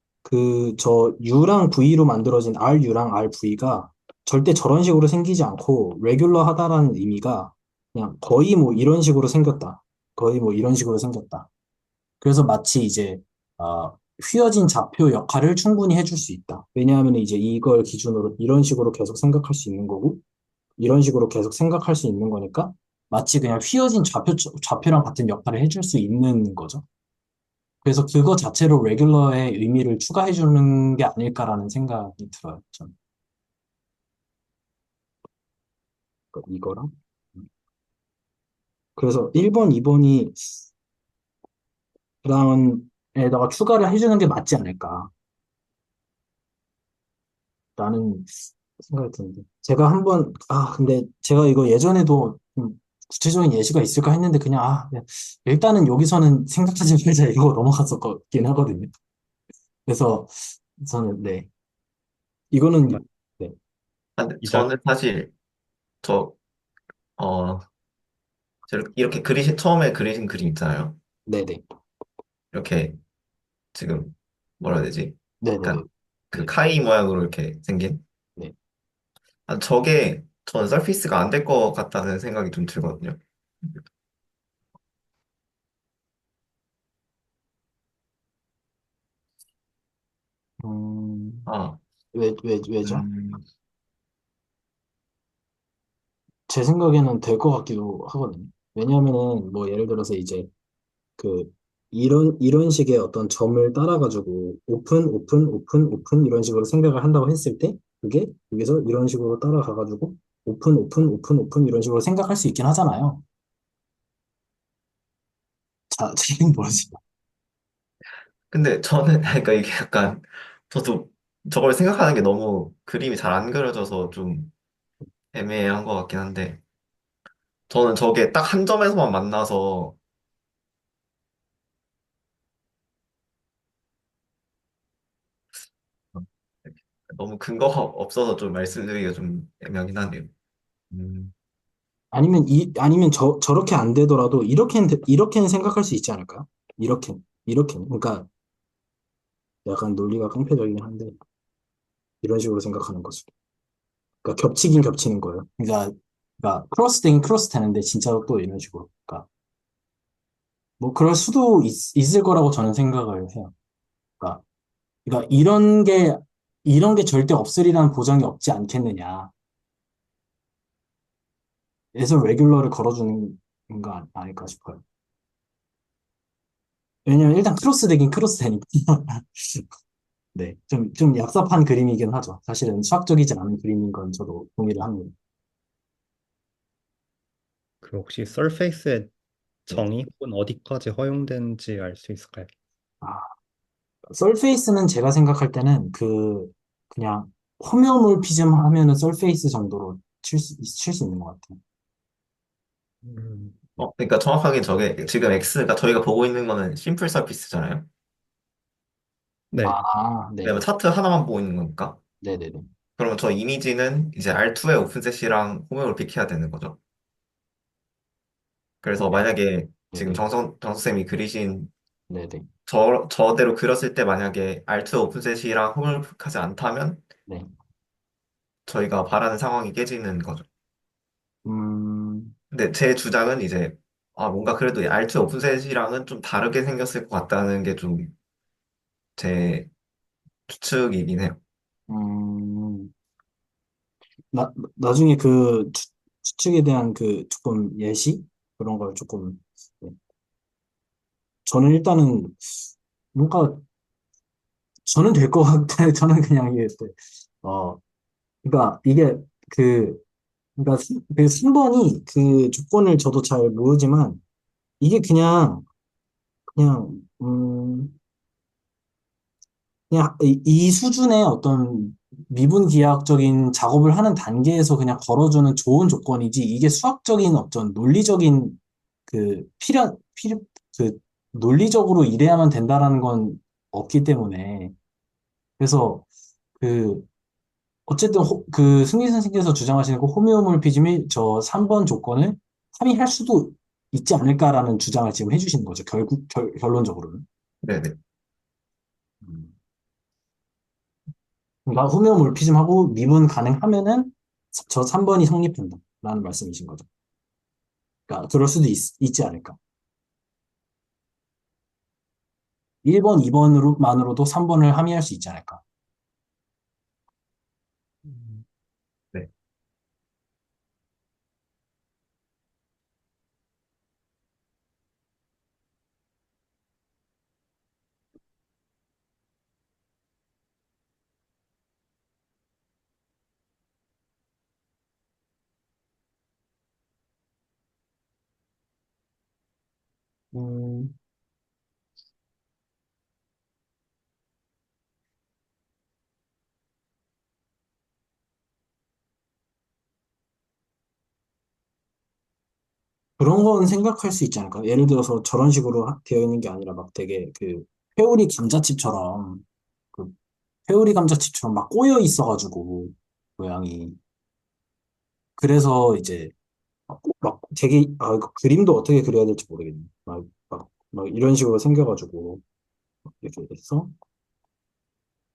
Speaker 1: U랑 V로 만들어진 RU랑 RV가 절대 저런 식으로 생기지 않고 레귤러 하다라는 의미가 그냥 거의 뭐 이런 식으로 생겼다. 거의 뭐 이런 식으로 생겼다. 그래서 마치 이제 아, 휘어진 좌표 역할을 충분히 해줄 수 있다. 왜냐하면 이제 이걸 기준으로 이런 식으로 계속 생각할 수 있는 거고 이런 식으로 계속 생각할 수 있는 거니까 마치 그냥 휘어진 좌표랑 같은 역할을 해줄 수 있는 거죠. 그래서 그거 자체로 레귤러의 의미를 추가해 주는 게 아닐까라는 생각이 들어요. 저는. 그러니까 이거랑. 그래서 1번, 2번이 에다가 추가를 해주는 게 맞지 않을까라는 생각이 드는데. 제가 한번, 근데 제가 이거 예전에도 구체적인 예시가 있을까 했는데 그냥, 그냥 일단은 여기서는 생각하지 말자 이러고 넘어갔었긴 하거든요. 그래서 저는, 네.
Speaker 3: 마-
Speaker 1: 이거는, 네.
Speaker 2: 근데
Speaker 3: 이자,
Speaker 2: 저는 사실 저, 어, 이렇게 처음에 그리신 그림 있잖아요.
Speaker 1: 네네.
Speaker 2: 이렇게 지금 뭐라 해야 되지?
Speaker 1: 네네네.
Speaker 2: 약간 그
Speaker 1: 네.
Speaker 2: 카이 모양으로 이렇게 생긴?
Speaker 1: 네.
Speaker 2: 저게 전 서피스가 안 될 것 같다는 생각이 좀 들거든요.
Speaker 1: 음,
Speaker 2: 아,
Speaker 1: 왜죠?
Speaker 2: 음,
Speaker 1: 제 생각에는 될 것 같기도 하거든요. 왜냐하면은, 뭐, 예를 들어서 이제, 그, 이런 식의 어떤 점을 따라가지고, 오픈, 이런 식으로 생각을 한다고 했을 때, 그게 여기서 이런 식으로 따라가가지고, 오픈, 이런 식으로 생각할 수 있긴 하잖아요. 자, 지금 뭐지?
Speaker 2: 근데 저는, 그러니까 이게 약간, 저도 저걸 생각하는 게 너무 그림이 잘 안 그려져서 좀 애매한 것 같긴 한데, 저는 저게 딱 한 점에서만 만나서 너무 근거가 없어서 좀 말씀드리기가 좀 애매하긴 하네요. 음,
Speaker 1: 아니면 저렇게 안 되더라도, 이렇게는 생각할 수 있지 않을까요? 이렇게는. 그러니까, 약간 논리가 깡패적이긴 한데, 이런 식으로 생각하는 거죠. 그러니까 겹치긴 겹치는 거예요. 그러니까 그러니까 크로스 되긴 크로스 되는데 진짜로 또 이런 식으로. 그러니까 뭐 그럴 수도 있을 거라고 저는 생각을 해요. 그러니까, 그러니까 이런 게 절대 없으리라는 보장이 없지 않겠느냐. 그래서 레귤러를 걸어주는 거 아닐까 싶어요. 왜냐면 일단 크로스 되긴 크로스 되니까. 네. 좀 얍삽한 그림이긴 하죠. 사실은 수학적이지 않은 그림인 건 저도 동의를 합니다.
Speaker 3: 그 혹시 서페이스의
Speaker 1: 네.
Speaker 3: 정의 혹은 어디까지 허용되는지 알 수 있을까요?
Speaker 1: 아, 설페이스는 제가 생각할 때는 그냥 호메오몰피즘 하면은 설페이스 정도로 칠 수 있는 것 같아요. 네.
Speaker 2: 그러니까 정확하게 저게 지금 X가 저희가 보고 있는 거는 심플 서피스잖아요.
Speaker 3: 네.
Speaker 1: 아,
Speaker 2: 왜냐면
Speaker 1: 네네.
Speaker 2: 차트 하나만 보고 있는 거니까.
Speaker 1: 네네네.
Speaker 2: 그러면 저 이미지는 이제 R2의 오픈셋이랑 홈을 픽해야 되는 거죠. 그래서 만약에 지금
Speaker 1: 네네.
Speaker 2: 정선생이 그리신
Speaker 1: 네네.
Speaker 2: 저대로 그렸을 때 만약에 R2의 오픈셋이랑 홈을 픽하지 않다면
Speaker 1: 네.
Speaker 2: 저희가 바라는 상황이 깨지는 거죠.
Speaker 1: 음,
Speaker 2: 근데 제 주장은 이제 뭔가 그래도 R2의 오픈셋이랑은 좀 다르게 생겼을 것 같다는 게 좀 제 추측이긴 해요.
Speaker 1: 음, 나중에 추측에 대한 조금 예시? 그런 걸 조금, 네. 저는 일단은 뭔가, 저는 될 것 같아요. 저는 그냥 이게, 그러니까 이게 그, 그러니까 그 3번이 그 조건을 저도 잘 모르지만, 이게 그냥, 그냥 이 수준의 어떤 미분기하학적인 작업을 하는 단계에서 그냥 걸어주는 좋은 조건이지, 이게 수학적인 어떤 논리적인 그 논리적으로 이래야만 된다라는 건 없기 때문에. 그래서 그, 어쨌든 승리 선생님께서 주장하시는 그 호메오몰피즘이 저 3번 조건을 합의할 수도 있지 않을까라는 주장을 지금 해주시는 거죠. 결론적으로는.
Speaker 2: 네네.
Speaker 1: 음. 그러니까 호메오몰피즘하고 미분 가능하면은 저 3번이 성립한다라는 말씀이신 거죠. 그러니까 그럴 수도 있지 않을까. 1번, 2번으로만으로도 3번을 함의할 수 있지 않을까.
Speaker 2: 네.
Speaker 1: 음, 그런 건 생각할 수 있지 않을까. 예를 들어서 저런 식으로 되어 있는 게 아니라 막 되게 회오리 감자칩처럼 그 회오리 감자칩처럼 막 꼬여 있어가지고 모양이. 그래서 이제 막 되게 이거 그림도 어떻게 그려야 될지 모르겠네. 막 이런 식으로 생겨가지고 이렇게 해서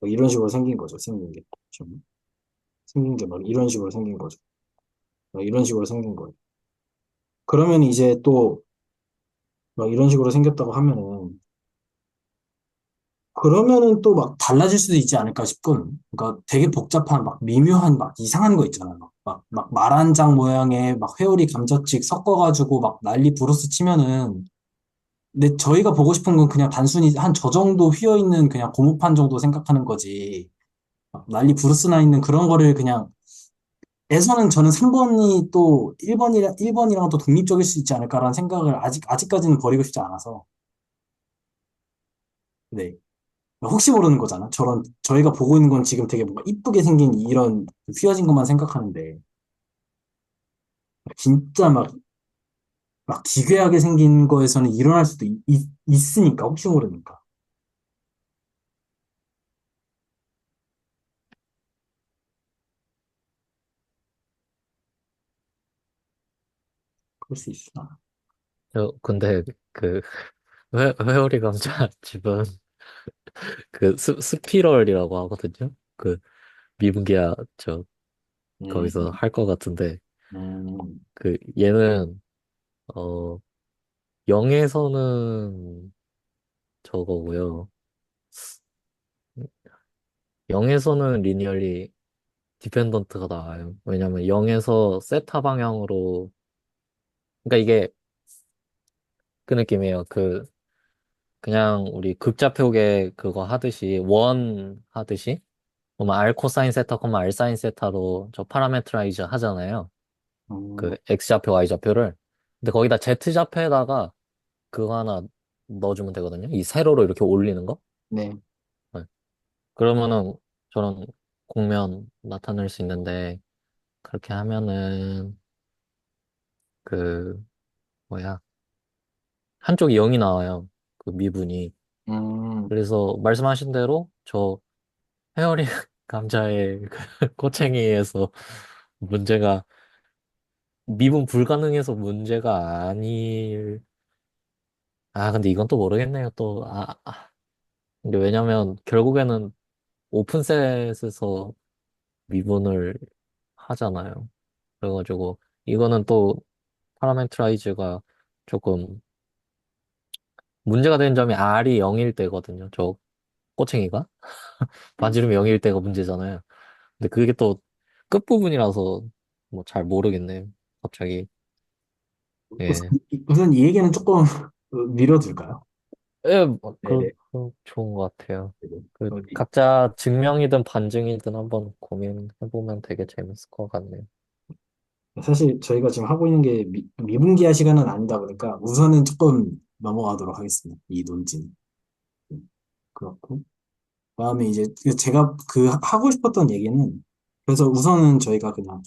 Speaker 1: 막 이런 식으로 생긴 거죠. 생긴 게. 좀 생긴 게 막 이런 식으로 생긴 거죠. 막 이런 식으로 생긴 거예요. 그러면 이제 또 막 이런 식으로 생겼다고 하면은 그러면은 또 막 달라질 수도 있지 않을까 싶거든. 그러니까 되게 복잡한 막 미묘한 막 이상한 거 있잖아. 막 말한장 모양의 막 회오리 감자칩 섞어가지고 막 난리 부르스 치면은 근데 저희가 보고 싶은 건 그냥 단순히 한 저 정도 휘어 있는 그냥 고무판 정도 생각하는 거지. 막 난리 부르스 나 있는 그런 거를 그냥 에서는 저는 3번이 또 1번이랑 또 독립적일 수 있지 않을까라는 생각을 아직까지는 버리고 싶지 않아서. 네. 혹시 모르는 거잖아. 저희가 보고 있는 건 지금 되게 뭔가 이쁘게 생긴 이런 휘어진 것만 생각하는데, 진짜 막 기괴하게 생긴 거에서는 일어날 수도 있으니까, 혹시 모르니까. 그럴 수 있어.
Speaker 4: 근데 그 회오리 감자칩은 그 스피럴이라고 하거든요. 그 미분기야 저
Speaker 1: 음,
Speaker 4: 거기서 할 것 같은데
Speaker 1: 음,
Speaker 4: 얘는, 어, 0에서는 저거고요. 0에서는 리니얼리 디펜던트가 나와요. 왜냐면 0에서 세타 방향으로, 그러니까 이게 그 느낌이에요. 그냥 우리 극좌표계 그거 하듯이, 원 하듯이, 그러면 R 코사인 세타, R 사인 세타로 저 파라메트라이즈 하잖아요.
Speaker 1: 음,
Speaker 4: X좌표, Y좌표를. 근데 거기다 Z좌표에다가 그거 하나 넣어주면 되거든요. 이 세로로 이렇게 올리는 거.
Speaker 1: 네.
Speaker 4: 네. 그러면은 저런 공면 나타낼 수 있는데, 그렇게 하면은, 그, 뭐야, 한쪽이 0이 나와요. 그 미분이.
Speaker 1: 음,
Speaker 4: 그래서 말씀하신 대로 저 헤어링 감자의 그 꼬챙이에서 문제가, 미분 불가능해서 문제가 아닐, 근데 이건 또 모르겠네요. 또, 근데 왜냐면 결국에는 오픈셋에서 미분을 하잖아요. 그래가지고 이거는 또 파라메트라이즈가 조금 문제가 되는 점이 R이 0일 때거든요. 저 꼬챙이가 반지름이 0일 때가 문제잖아요. 근데 그게 또 끝부분이라서 뭐 잘 모르겠네요. 갑자기.
Speaker 1: 우선,
Speaker 4: 예.
Speaker 1: 우선 이 얘기는 조금 미뤄둘까요?
Speaker 4: 예,
Speaker 1: 네네.
Speaker 4: 좋은 것 같아요.
Speaker 1: 네네.
Speaker 4: 각자 증명이든 반증이든 한번 고민해보면 되게 재밌을 것 같네요.
Speaker 1: 사실 저희가 지금 하고 있는 게 미분기할 시간은 아니다 보니까 우선은 조금 넘어가도록 하겠습니다. 이 논지는. 그렇고. 그다음에 이제 제가 하고 싶었던 얘기는 그래서 우선은 저희가 그냥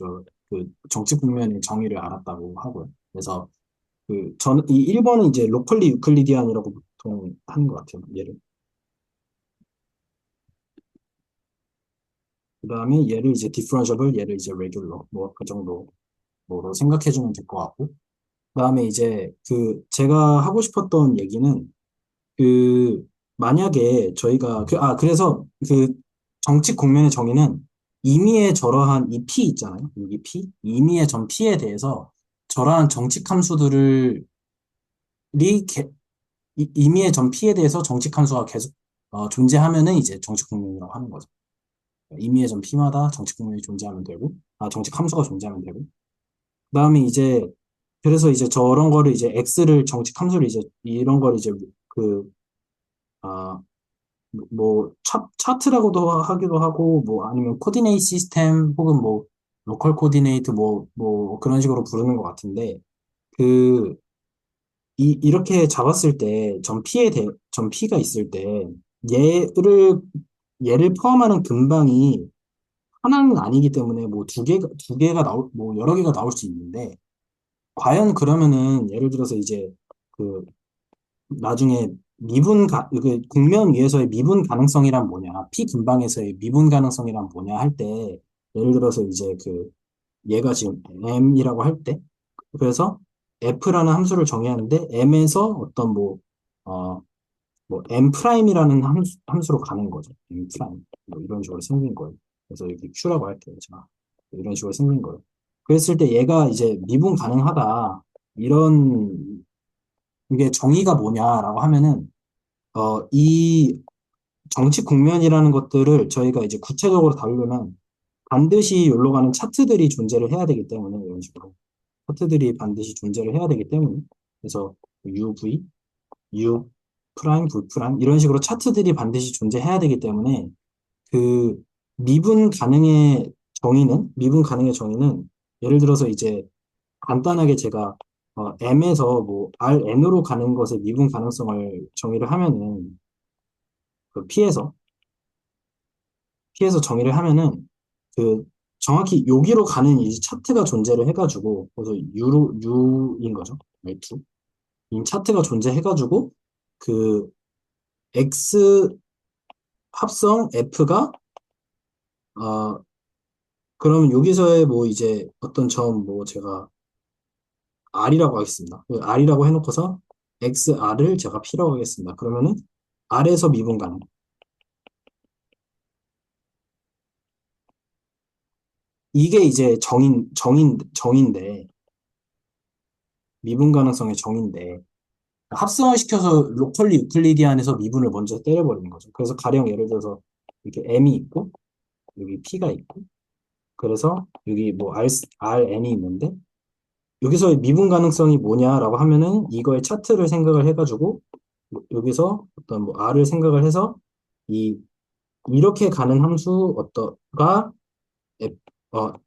Speaker 1: 그 정치 국면의 정의를 알았다고 하고요. 그래서 저는 이 1번은 이제 로컬리 유클리디안이라고 보통 하는 것 같아요. 얘를. 그다음에 얘를 이제 디퍼런셔블, 얘를 이제 레귤러 뭐 그 정도 뭐로 생각해 주면 될 것 같고. 그다음에 이제 제가 하고 싶었던 얘기는 그 만약에 저희가 그래서 정치 국면의 정의는 임의의 저러한 이 P 있잖아요. 여기 P 임의의 전 P에 대해서 저러한 정칙 함수들을 임의의 전 P에 대해서 정칙 함수가 계속 존재하면은 이제 정치 국면이라고 하는 거죠. 임의의 전 P마다 정치 국면이 존재하면 되고 정칙 함수가 존재하면 되고 그다음에 이제 그래서 이제 저런 거를 이제 X를 정칙 함수를 이제 이런 거를 이제 그 아, 뭐 차트라고도 하기도 하고 뭐 아니면 코디네이트 시스템 혹은 뭐 로컬 코디네이트 뭐 그런 식으로 부르는 것 같은데 그 이렇게 잡았을 때 전 P가 있을 때 얘를 얘를 포함하는 근방이 하나는 아니기 때문에 뭐 두 개가 나올 뭐 여러 개가 나올 수 있는데 과연 그러면은 예를 들어서 이제 그 나중에 국면 위에서의 미분 가능성이란 뭐냐, P 근방에서의 미분 가능성이란 뭐냐 할 때, 예를 들어서 이제 얘가 지금 M이라고 할 때, 그래서 F라는 함수를 정의하는데, M에서 어떤 M 프라임이라는 함수로 가는 거죠. M 프라임. 뭐 이런 식으로 생긴 거예요. 그래서 여기 Q라고 할게요. 제가. 이런 식으로 생긴 거예요. 그랬을 때 얘가 이제 미분 가능하다. 이게 정의가 뭐냐라고 하면은, 이 정치 국면이라는 것들을 저희가 이제 구체적으로 다루려면 반드시 여기로 가는 차트들이 존재를 해야 되기 때문에 이런 식으로 차트들이 반드시 존재를 해야 되기 때문에 그래서 UV, U 프라임, V 프라임 이런 식으로 차트들이 반드시 존재해야 되기 때문에 그 미분 가능의 정의는 예를 들어서 이제 간단하게 제가 M에서 뭐 RN으로 가는 것의 미분 가능성을 정의를 하면은 P에서 정의를 하면은 그 정확히 여기로 가는 이 차트가 존재를 해가지고 그래서 U인 거죠. F. 이 차트가 존재해가지고 그 X 합성 F가 그러면 여기서의 뭐 이제 어떤 점 뭐 제가 R이라고 하겠습니다. R이라고 해놓고서 XR을 제가 P라고 하겠습니다. 그러면은 R에서 미분 가능. 이게 이제 정인데, 미분 가능성의 정인데, 합성을 시켜서 로컬리 유클리디안에서 미분을 먼저 때려버리는 거죠. 그래서 가령 예를 들어서 이렇게 m이 있고, 여기 p가 있고, 그래서 여기 뭐 rn이 있는데, 여기서의 미분 가능성이 뭐냐라고 하면은 이거의 차트를 생각을 해가지고, 뭐 여기서 어떤 뭐 r을 생각을 해서 이 이렇게 가는 함수 어떠가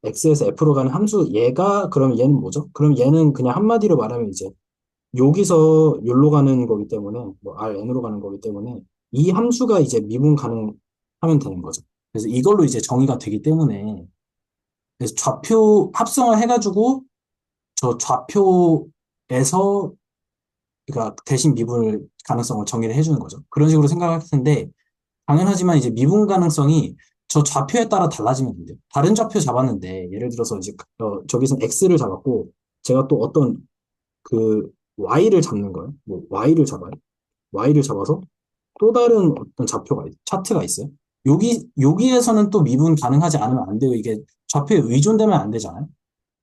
Speaker 1: x에서 f로 가는 함수 얘가 그럼 얘는 뭐죠? 그럼 얘는 그냥 한마디로 말하면 이제 여기서 여기로 가는 거기 때문에 뭐 rn으로 가는 거기 때문에 이 함수가 이제 미분 가능하면 되는 거죠. 그래서 이걸로 이제 정의가 되기 때문에 그래서 좌표 합성을 해가지고 저 좌표에서 그러니까 대신 미분을 가능성을 정의를 해주는 거죠. 그런 식으로 생각할 텐데 당연하지만 이제 미분 가능성이 저 좌표에 따라 달라지면 안 돼요. 다른 좌표 잡았는데 예를 들어서 이제 저기서 x를 잡았고 제가 또 어떤 그 y를 잡는 거예요. 뭐 y를 잡아요. y를 잡아서 또 다른 어떤 차트가 있어요. 여기에서는 또 미분 가능하지 않으면 안 돼요. 이게 좌표에 의존되면 안 되잖아요.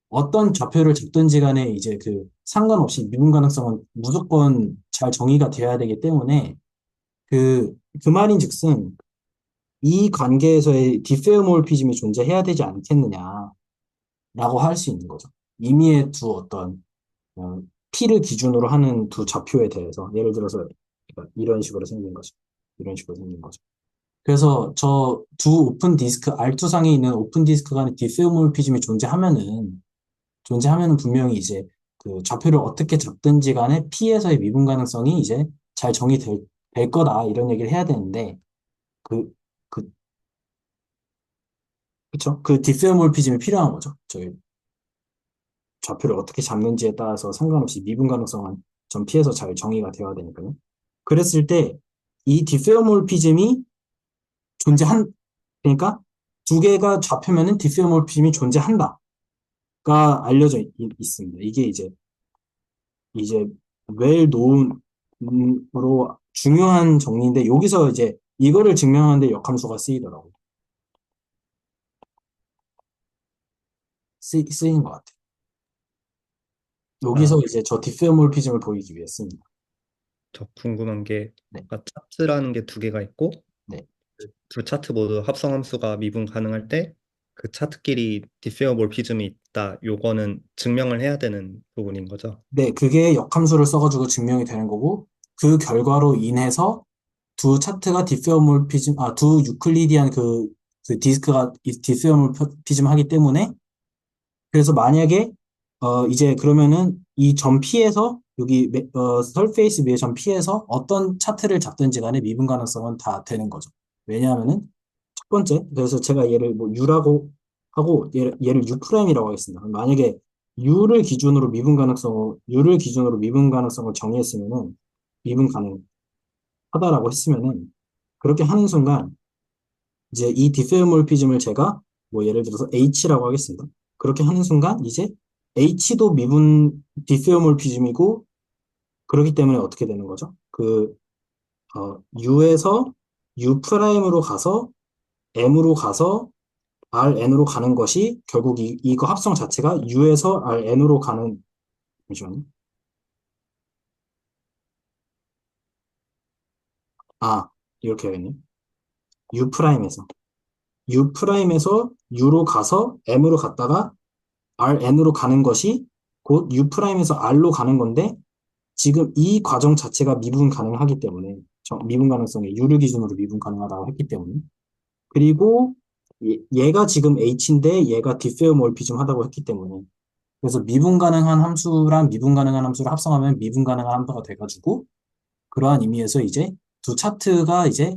Speaker 1: 어떤 좌표를 잡든지 간에 이제 그 상관없이 미분 가능성은 무조건 잘 정의가 되어야 되기 때문에 그 말인즉슨 이 관계에서의 디페어몰피즘이 존재해야 되지 않겠느냐라고 할 수 있는 거죠. 임의의 두 어떤 어, P를 기준으로 하는 두 좌표에 대해서 예를 들어서 이런 식으로 생긴 거죠. 이런 식으로 생긴 거죠. 그래서 저 두 오픈 디스크 R2상에 있는 오픈 디스크 간의 디페어몰피즘이 존재하면은 분명히 이제 그 좌표를 어떻게 잡든지 간에 P에서의 미분 가능성이 이제 잘 될 거다 이런 얘기를 해야 되는데 그 그 그쵸? 그 디페어몰피즘이 필요한 거죠. 저희 좌표를 어떻게 잡는지에 따라서 상관없이 미분 가능성은 전 피해서 잘 정의가 되어야 되니까요. 그랬을 때 이 디페어몰피즘이 존재한 그러니까 두 개가 좌표면은 디페어몰피즘이 존재한다가 알려져 있습니다. 이게 이제 웰 노운으로 중요한 정리인데 여기서 이제 이거를 증명하는데 역함수가 쓰이더라고요. 쓰인 것 같아요. 여기서
Speaker 3: 아,
Speaker 1: 이제 저 디페어몰피즘을 보이기 위해 씁니다.
Speaker 3: 저 궁금한 게
Speaker 1: 네,
Speaker 3: 아까 차트라는 게 두 개가 있고
Speaker 1: 네.
Speaker 3: 두 차트 모두 합성함수가 미분 가능할 때 그 차트끼리 디페어몰피즘이 있다. 요거는 증명을 해야 되는 부분인 거죠.
Speaker 1: 네, 그게 역함수를 써가지고 증명이 되는 거고, 그 결과로 인해서 두 차트가 두 유클리디안 그 디스크가 디페어몰피즘 하기 때문에, 그래서 만약에, 이제 그러면은 이 점 P에서, 설페이스 위에 점 P에서 어떤 차트를 잡든지 간에 미분 가능성은 다 되는 거죠. 왜냐하면은, 첫 번째, 그래서 제가 얘를 뭐 U라고 하고, 얘를 U'이라고 하겠습니다. 만약에 U를 기준으로 미분 가능성을 정의했으면은, 미분 가능하다라고 했으면은, 그렇게 하는 순간, 이제 이 디페어몰피즘을 제가 뭐 예를 들어서 H라고 하겠습니다. 그렇게 하는 순간, 이제 H도 미분 디페어몰피즘이고, 그렇기 때문에 어떻게 되는 거죠? U에서 U 프라임으로 가서 M으로 가서 Rn으로 가는 것이 결국 이거 합성 자체가 U에서 Rn으로 가는, 잠시만요. 아, 이렇게 해야겠네. U 프라임에서. U 프라임에서 U로 가서 M으로 갔다가 Rn으로 가는 것이 곧 U 프라임에서 R로 가는 건데 지금 이 과정 자체가 미분 가능하기 때문에 미분 가능성이 U를 기준으로 미분 가능하다고 했기 때문에 그리고 얘가 지금 H인데 얘가 디페어몰피즘 하다고 했기 때문에 그래서 미분 가능한 함수랑 미분 가능한 함수를 합성하면 미분 가능한 함수가 돼가지고 그러한 의미에서 이제 두 차트가 이제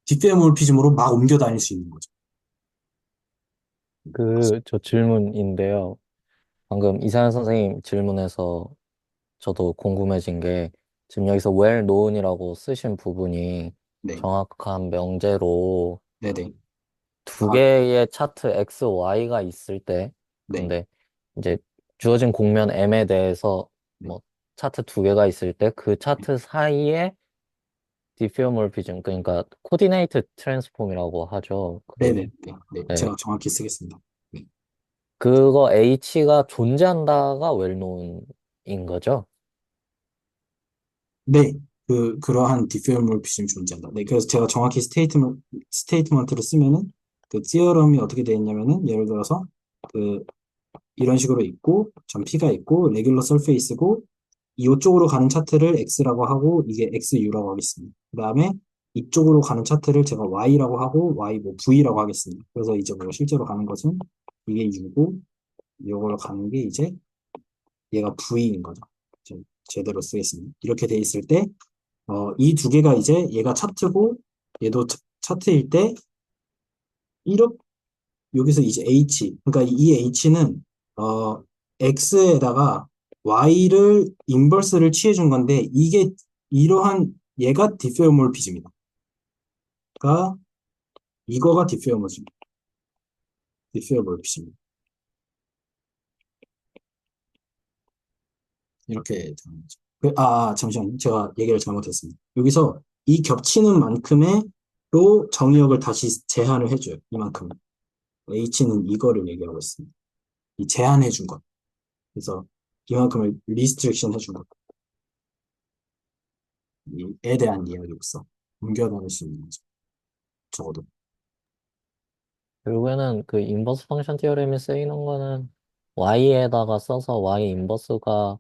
Speaker 1: 뒷배몰피즘으로 막 옮겨 다닐 수 있는 거죠.
Speaker 4: 저 질문인데요. 방금 이사연 선생님 질문에서 저도 궁금해진 게 지금 여기서 well known이라고 쓰신 부분이
Speaker 1: 네,
Speaker 4: 정확한 명제로
Speaker 1: 네네.
Speaker 4: 두
Speaker 1: 아,
Speaker 4: 개의 차트 X, Y가 있을 때
Speaker 1: 네,
Speaker 4: 근데 이제 주어진 공면 M에 대해서
Speaker 1: 네,
Speaker 4: 뭐 차트 두 개가 있을 때 그 차트 사이에 디피오몰피즘 그러니까 코디네이트 트랜스폼이라고 하죠.
Speaker 1: 네네, 네, 네.
Speaker 4: 네.
Speaker 1: 제가 정확히 쓰겠습니다. 네,
Speaker 4: 그거 H가 존재한다가 웰논인 거죠?
Speaker 1: 네, 그러한 디페어몰피즘이 존재한다. 네, 그래서 제가 정확히 스테이트먼트를 쓰면은 그 티어럼이 어떻게 되어 있냐면은 예를 들어서 그 이런 식으로 있고 전 P가 있고 레귤러 서페이스고 이쪽으로 가는 차트를 X라고 하고 이게 XU라고 하겠습니다. 그 다음에 이쪽으로 가는 차트를 제가 Y라고 하고 Y 뭐 V라고 하겠습니다. 그래서 이제 뭐 실제로 가는 것은 이게 U고 이걸로 가는 게 이제 얘가 V인 거죠. 제대로 쓰겠습니다. 이렇게 돼 있을 때 이 두 개가 이제 얘가 차트고 얘도 차트일 때 이렇게 여기서 이제 H 그러니까 이 H는 X에다가 Y를 인버스를 취해준 건데 이게 이러한 얘가 디페어몰피즘이다. 그러니까 이거가 디페어몰피즘입니다. 이렇게 되는 거죠. 잠시만 제가 얘기를 잘못했습니다. 여기서 이 겹치는 만큼의로 정의역을 다시 제한을 해줘요. 이만큼. H는 이거를 얘기하고 있습니다. 이 제한해 준 것. 그래서 이만큼을 리스트릭션 해준 것. 이에 대한 이야기로서 옮겨다닐 수 있는 거죠. 적어도.
Speaker 4: 결국에는 그 인버스 펑션 티어렘이 쓰이는 거는 Y에다가 써서 Y 인버스가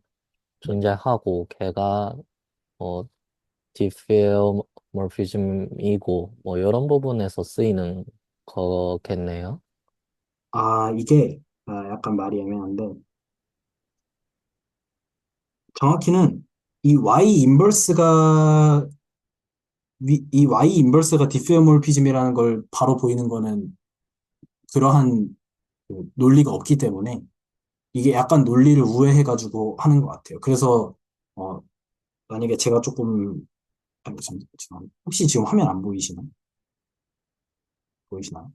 Speaker 4: 존재하고 걔가 뭐 디페어몰피즘이고 뭐 이런 부분에서 쓰이는 거겠네요.
Speaker 1: 이게 약간 말이 애매한데 정확히는 이 Y 인버스가 이 Y 인버스가 디페어몰피즘이라는 걸 바로 보이는 거는 그러한 그 논리가 없기 때문에 이게 약간 논리를 우회해가지고 하는 것 같아요. 그래서 어, 만약에 제가 조금 잠시만요. 혹시 지금 화면 안 보이시나요? 보이시나요?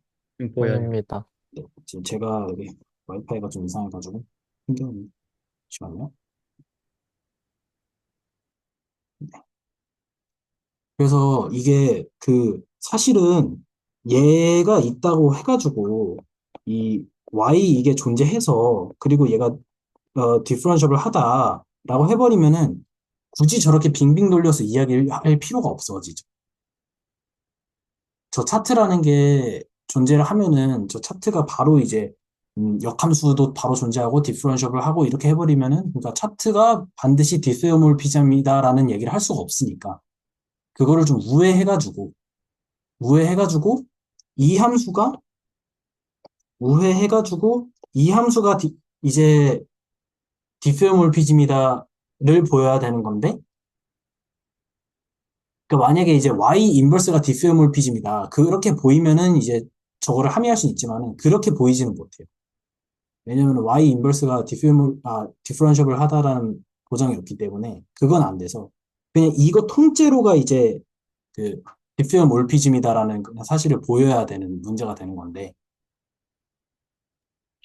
Speaker 3: 보여요.
Speaker 4: 보입니다.
Speaker 1: 네, 지금 제가 여기 와이파이가 좀 이상해가지고 신경 잠시만요. 그래서 이게 사실은 얘가 있다고 해가지고 이 y 이게 존재해서 그리고 얘가 디퍼런셜을 하다라고 해버리면은 굳이 저렇게 빙빙 돌려서 이야기를 할 필요가 없어지죠. 저 차트라는 게 존재를 하면은 저 차트가 바로 이제 역함수도 바로 존재하고 디퍼런셜을 하고 이렇게 해버리면은 그러니까 차트가 반드시 디스오몰피즘이다라는 얘기를 할 수가 없으니까 그거를 좀 우회해가지고 이 함수가 우회해가지고 이 함수가 이제 디스오몰피즘이다를 보여야 되는 건데 그러니까 만약에 이제 y 인버스가 디스오몰피즘이다 그렇게 보이면은 이제 저거를 함의할 수는 있지만은 그렇게 보이지는 못해요. 왜냐면 y 인버스가 디퍼런셜을 하다라는 보장이 없기 때문에 그건 안 돼서 그냥 이거 통째로가 이제 그 디페어몰피즘이다라는 그냥 사실을 보여야 되는 문제가 되는 건데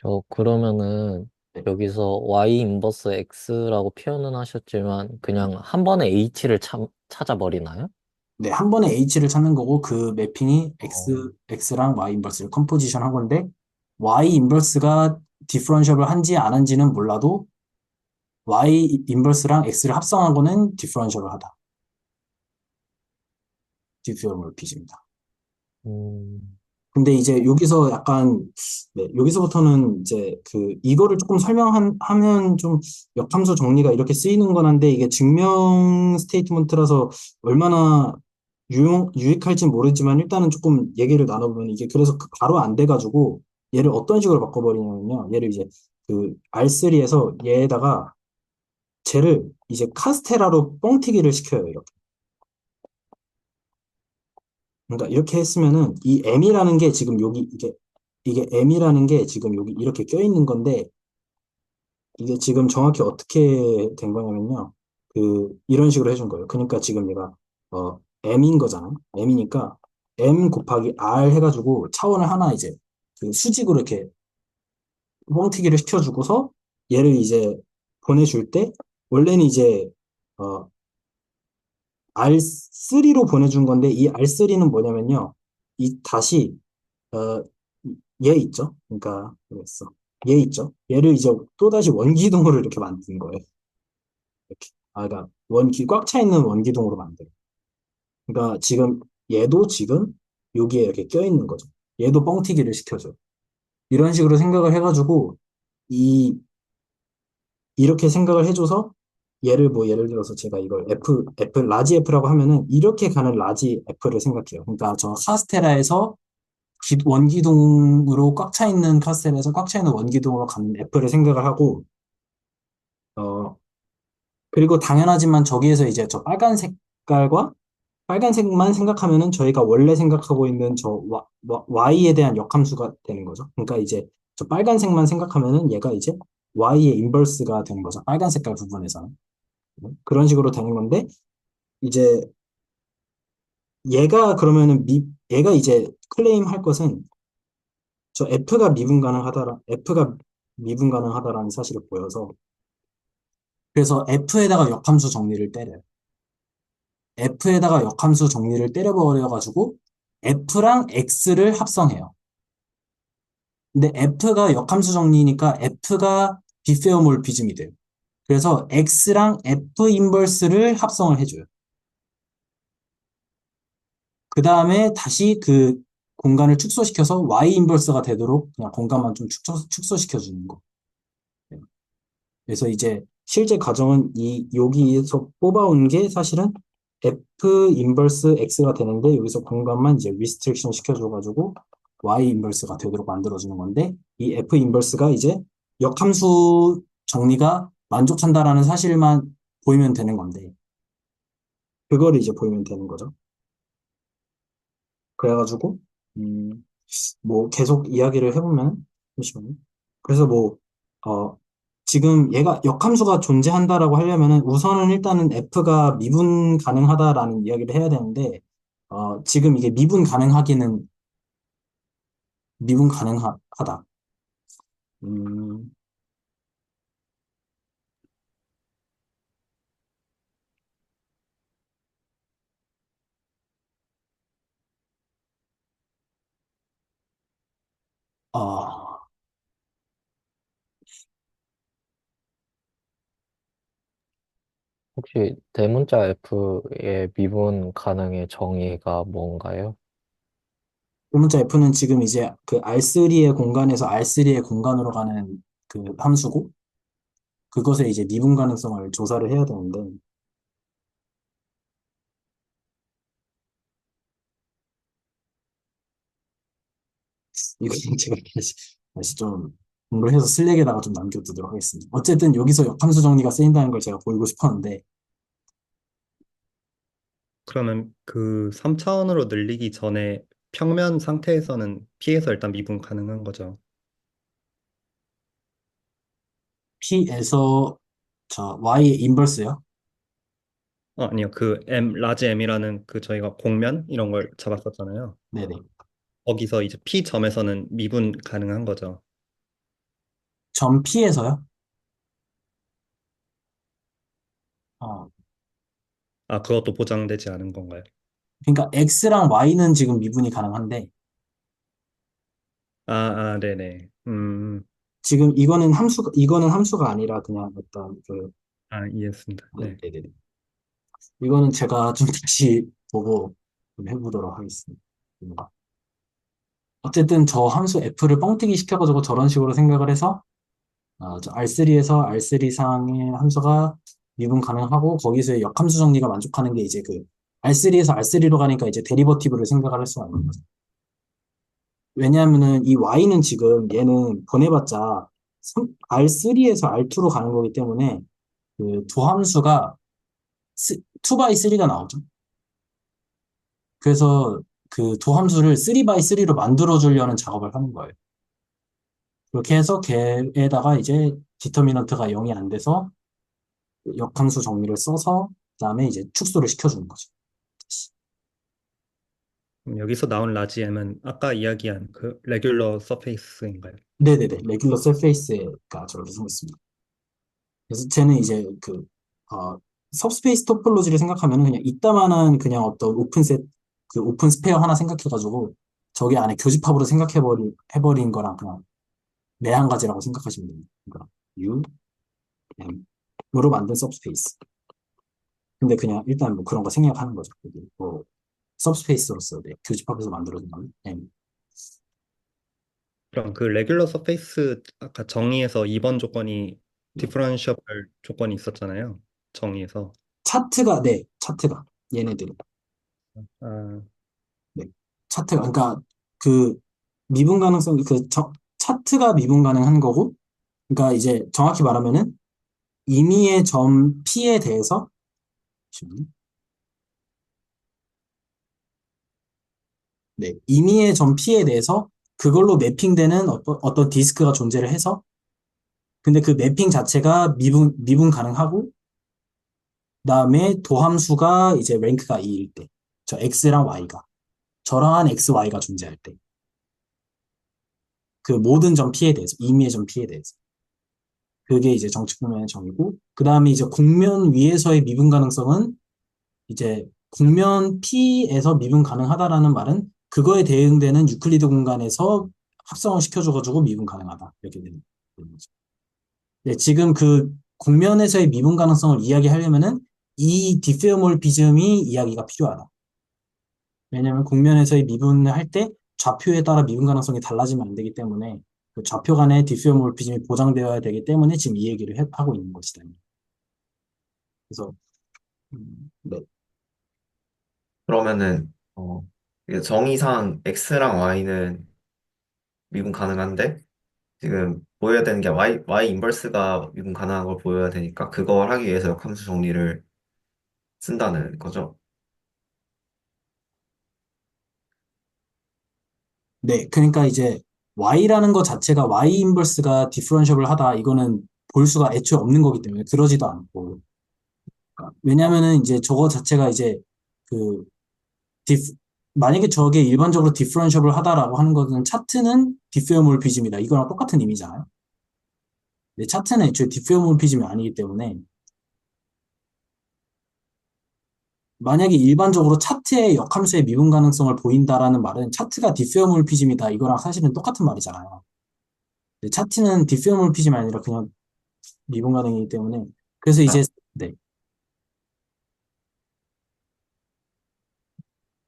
Speaker 4: 저 그러면은
Speaker 1: 네,
Speaker 4: 여기서 Y 인버스 X라고 표현은 하셨지만 그냥 한 번에 H를 찾아버리나요?
Speaker 1: 네, 한 번에 H를 찾는 거고 그 매핑이
Speaker 4: 어.
Speaker 1: X랑 Y 인버스를 컴포지션 한 건데 Y 인버스가 디퍼런셜을 한지 안 한지는 몰라도 Y 인버스랑 X를 합성한 거는 디퍼런셜을 하다. 디페어몰피즘이다.
Speaker 4: 음,
Speaker 1: 근데 이제 여기서 약간 네, 여기서부터는 이제 이거를 조금 설명하면 좀 역함수 정리가 이렇게 쓰이는 건 한데 이게 증명 스테이트먼트라서 얼마나 유익할지 모르지만 일단은 조금 얘기를 나눠보면 이게 그래서 바로 안 돼가지고 얘를 어떤 식으로 바꿔버리냐면요. 얘를 이제 R3에서 얘에다가 쟤를 이제 카스테라로 뻥튀기를 시켜요. 이렇게. 그러니까 이렇게 했으면은 이 M이라는 게 지금 여기 이게 M이라는 게 지금 여기 이렇게 껴있는 건데 이게 지금 정확히 어떻게 된 거냐면요. 이런 식으로 해준 거예요. 그러니까 지금 얘가 M인 거잖아. M이니까 M 곱하기 R 해가지고 차원을 하나 이제 수직으로 이렇게 뻥튀기를 시켜주고서 얘를 이제 보내줄 때 원래는 이제 어, R3로 보내준 건데 이 R3는 뭐냐면요. 이 다시 어, 얘 있죠? 그러니까, 그랬어. 얘 있죠? 얘를 이제 또다시 원기둥으로 이렇게 만드는 거예요. 이렇게. 그러니까 꽉 차 있는 원기둥으로 만들어요. 그러니까 지금 얘도 지금 여기에 이렇게 껴 있는 거죠. 얘도 뻥튀기를 시켜줘요. 이런 식으로 생각을 해가지고 이 이렇게 생각을 해줘서 얘를 뭐 예를 들어서 제가 이걸 F 라지 F라고 하면은 이렇게 가는 라지 F를 생각해요. 그러니까 저 카스테라에서 원기둥으로 꽉 차 있는 카스테라에서 꽉 차 있는 원기둥으로 가는 F를 생각을 하고 어 그리고 당연하지만 저기에서 이제 저 빨간 색깔과 빨간색만 생각하면은 저희가 원래 생각하고 있는 저 Y에 대한 역함수가 되는 거죠. 그러니까 이제 저 빨간색만 생각하면은 얘가 이제 Y의 인버스가 되는 거죠. 빨간 색깔 부분에서는. 그런 식으로 되는 건데, 이제 얘가 이제 클레임 할 것은 저 F가 미분 가능하다라는 사실을 보여서, 그래서 F에다가 역함수 정리를 때려버려가지고, F랑 X를 합성해요. 근데 F가 역함수 정리니까 F가 비페어몰피즘이 돼요. 그래서 X랑 F 인버스를 합성을 해줘요. 그 다음에 다시 그 공간을 축소시켜서 Y 인버스가 되도록 그냥 공간만 좀 축소시켜주는 거. 그래서 이제 실제 과정은 여기에서 뽑아온 게 사실은 F 인버스 X가 되는데 여기서 공간만 이제 리스트릭션 시켜줘가지고 Y 인버스가 되도록 만들어주는 건데 이 F 인버스가 이제 역함수 정리가 만족한다라는 사실만 보이면 되는 건데 그거를 이제 보이면 되는 거죠. 그래가지고 음, 뭐 계속 이야기를 해보면 잠시만요. 그래서 어, 지금 얘가 역함수가 존재한다라고 하려면은 우선은 일단은 F가 미분 가능하다라는 이야기를 해야 되는데 지금 이게 미분 가능하다. 음, 어,
Speaker 4: 혹시 대문자 F의 미분 가능의 정의가 뭔가요?
Speaker 1: 문자 F는 지금 이제 그 R3의 공간에서 R3의 공간으로 가는 그 함수고 그것의 이제 미분 가능성을 조사를 해야 되는데 이거는 제가 다시 좀 공부를 해서 슬랙에다가 좀 남겨두도록 하겠습니다. 어쨌든 여기서 역함수 정리가 쓰인다는 걸 제가 보이고 싶었는데,
Speaker 3: 그러면 그 3차원으로 늘리기 전에 평면 상태에서는 P에서 일단 미분 가능한 거죠.
Speaker 1: P에서 저 Y의 인버스요?
Speaker 3: 아니요. 그 라지 M이라는 그 저희가 공면 이런 걸 잡았었잖아요.
Speaker 1: 네네.
Speaker 3: 거기서 이제 P 점에서는 미분 가능한 거죠.
Speaker 1: 점 P에서요? 어,
Speaker 3: 아, 그것도 보장되지 않은 건가요?
Speaker 1: 그러니까 X랑 Y는 지금 미분이 가능한데,
Speaker 3: 네네.
Speaker 1: 지금 이거는 함수가 아니라 그냥 어떤
Speaker 3: 이해했습니다. 네.
Speaker 1: 네네네. 이거는 제가 좀 다시 보고 좀 해보도록 하겠습니다. 어쨌든 저 함수 F를 뻥튀기 시켜가지고 저런 식으로 생각을 해서 저 R3에서 R3 상의 함수가 미분 가능하고 거기서의 역함수 정리가 만족하는 게 이제 그 R3에서 R3로 가니까 이제 데리버티브를 생각을 할 수가 있는 거죠. 왜냐하면은 이 Y는 지금 얘는 보내봤자 R3에서 R2로 가는 거기 때문에 그 두 함수가 2x3가 나오죠. 그래서 그 두 함수를 3x3로 만들어 주려는 작업을 하는 거예요. 그렇게 해서 걔에다가 이제 디터미넌트가 0이 안 돼서 역함수 정리를 써서 그다음에 이제 축소를 시켜주는 거죠.
Speaker 3: 여기서 나온 라지 M은 아까 이야기한 그 레귤러 서페이스인가요?
Speaker 1: 네네네. 레귤러 서페이스가 저렇게 생겼습니다. 그래서 쟤는 이제 सब스페이스 토폴로지를 생각하면 그냥 이따만한 그냥 어떤 오픈 스페어 하나 생각해가지고 저기 안에 교집합으로 해버린 거랑 그냥 매한 가지라고 생각하시면 됩니다. 그러니까 U, M으로 만든 서브스페이스. 근데 그냥 일단 뭐 그런 거 생략하는 거죠. 여기 뭐 서브스페이스로서 네, 교집합에서 만들어진 M.
Speaker 3: 그럼 그 레귤러 서페이스 아까 정의에서 2번 조건이
Speaker 1: 네.
Speaker 3: 디퍼런시어블 조건이 있었잖아요. 정의에서.
Speaker 1: 차트가 네, 차트가 얘네들이
Speaker 3: 아,
Speaker 1: 네, 차트가 그러니까 그 미분 가능성 차트가 미분 가능한 거고, 그러니까 이제 정확히 말하면은 임의의 점 P에 대해서 잠시만요. 네, 임의의 점 P에 대해서 그걸로 매핑되는 어떤 디스크가 존재를 해서, 근데 그 매핑 자체가 미분 가능하고, 그다음에 도함수가 이제 랭크가 2일 때, 저 X랑 Y가 저러한 X, Y가 존재할 때, 그 모든 점 P에 대해서, 임의의 점 P에 대해서. 그게 이제 정치 국면의 정의고, 그 다음에 이제 국면 위에서의 미분 가능성은 이제 국면 P에서 미분 가능하다라는 말은 그거에 대응되는 유클리드 공간에서 합성을 시켜줘가지고 미분 가능하다. 이렇게 되는 거죠. 네, 지금 그 국면에서의 미분 가능성을 이야기하려면은 이 디페어몰피즘이 이야기가 필요하다. 왜냐하면 국면에서의 미분을 할 때 좌표에 따라 미분 가능성이 달라지면 안 되기 때문에 그 좌표 간의 디페어몰피즘이 보장되어야 되기 때문에 지금 이 얘기를 하고 있는 것이다. 그래서 네,
Speaker 2: 그러면은 이게 정의상 x랑 y는 미분 가능한데 지금 보여야 되는 게 y 인버스가 미분 가능한 걸 보여야 되니까 그걸 하기 위해서 역함수 정리를 쓴다는 거죠.
Speaker 1: 네, 그러니까 이제 y라는 것 자체가 y 인버스가 디퍼런셔블 하다 이거는 볼 수가 애초에 없는 거기 때문에 그러지도 않고 그러니까 왜냐면은 이제 저거 자체가 이제 그 디프 만약에 저게 일반적으로 디퍼런셔블 하다라고 하는 것은 차트는 디페어몰피즘이다 이거랑 똑같은 의미잖아요. 근데 차트는 애초에 디페어몰피즘이 아니기 때문에 만약에 일반적으로 차트의 역함수의 미분 가능성을 보인다라는 말은 차트가 디페어몰피즘이다 이거랑 사실은 똑같은 말이잖아요. 근데 차트는 디페어몰피즘이 아니라 그냥 미분 가능이기 때문에 그래서 이제
Speaker 2: 아,
Speaker 1: 네.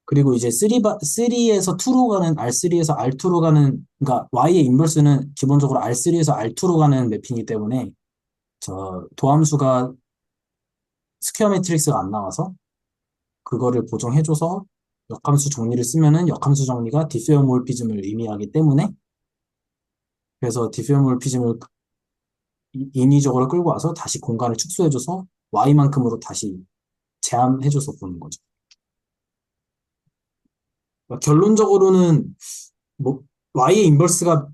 Speaker 1: 그리고 이제 3에서 2로 가는 R3에서 R2로 가는 그러니까 Y의 인버스는 기본적으로 R3에서 R2로 가는 맵이기 때문에 저 도함수가 스퀘어 매트릭스가 안 나와서 그거를 보정해줘서 역함수 정리를 쓰면은 역함수 정리가 디페어몰피즘을 의미하기 때문에 그래서 디페어몰피즘을 인위적으로 끌고 와서 다시 공간을 축소해줘서 Y만큼으로 다시 제한해줘서 보는 거죠. 그러니까 결론적으로는 뭐 Y의 인버스가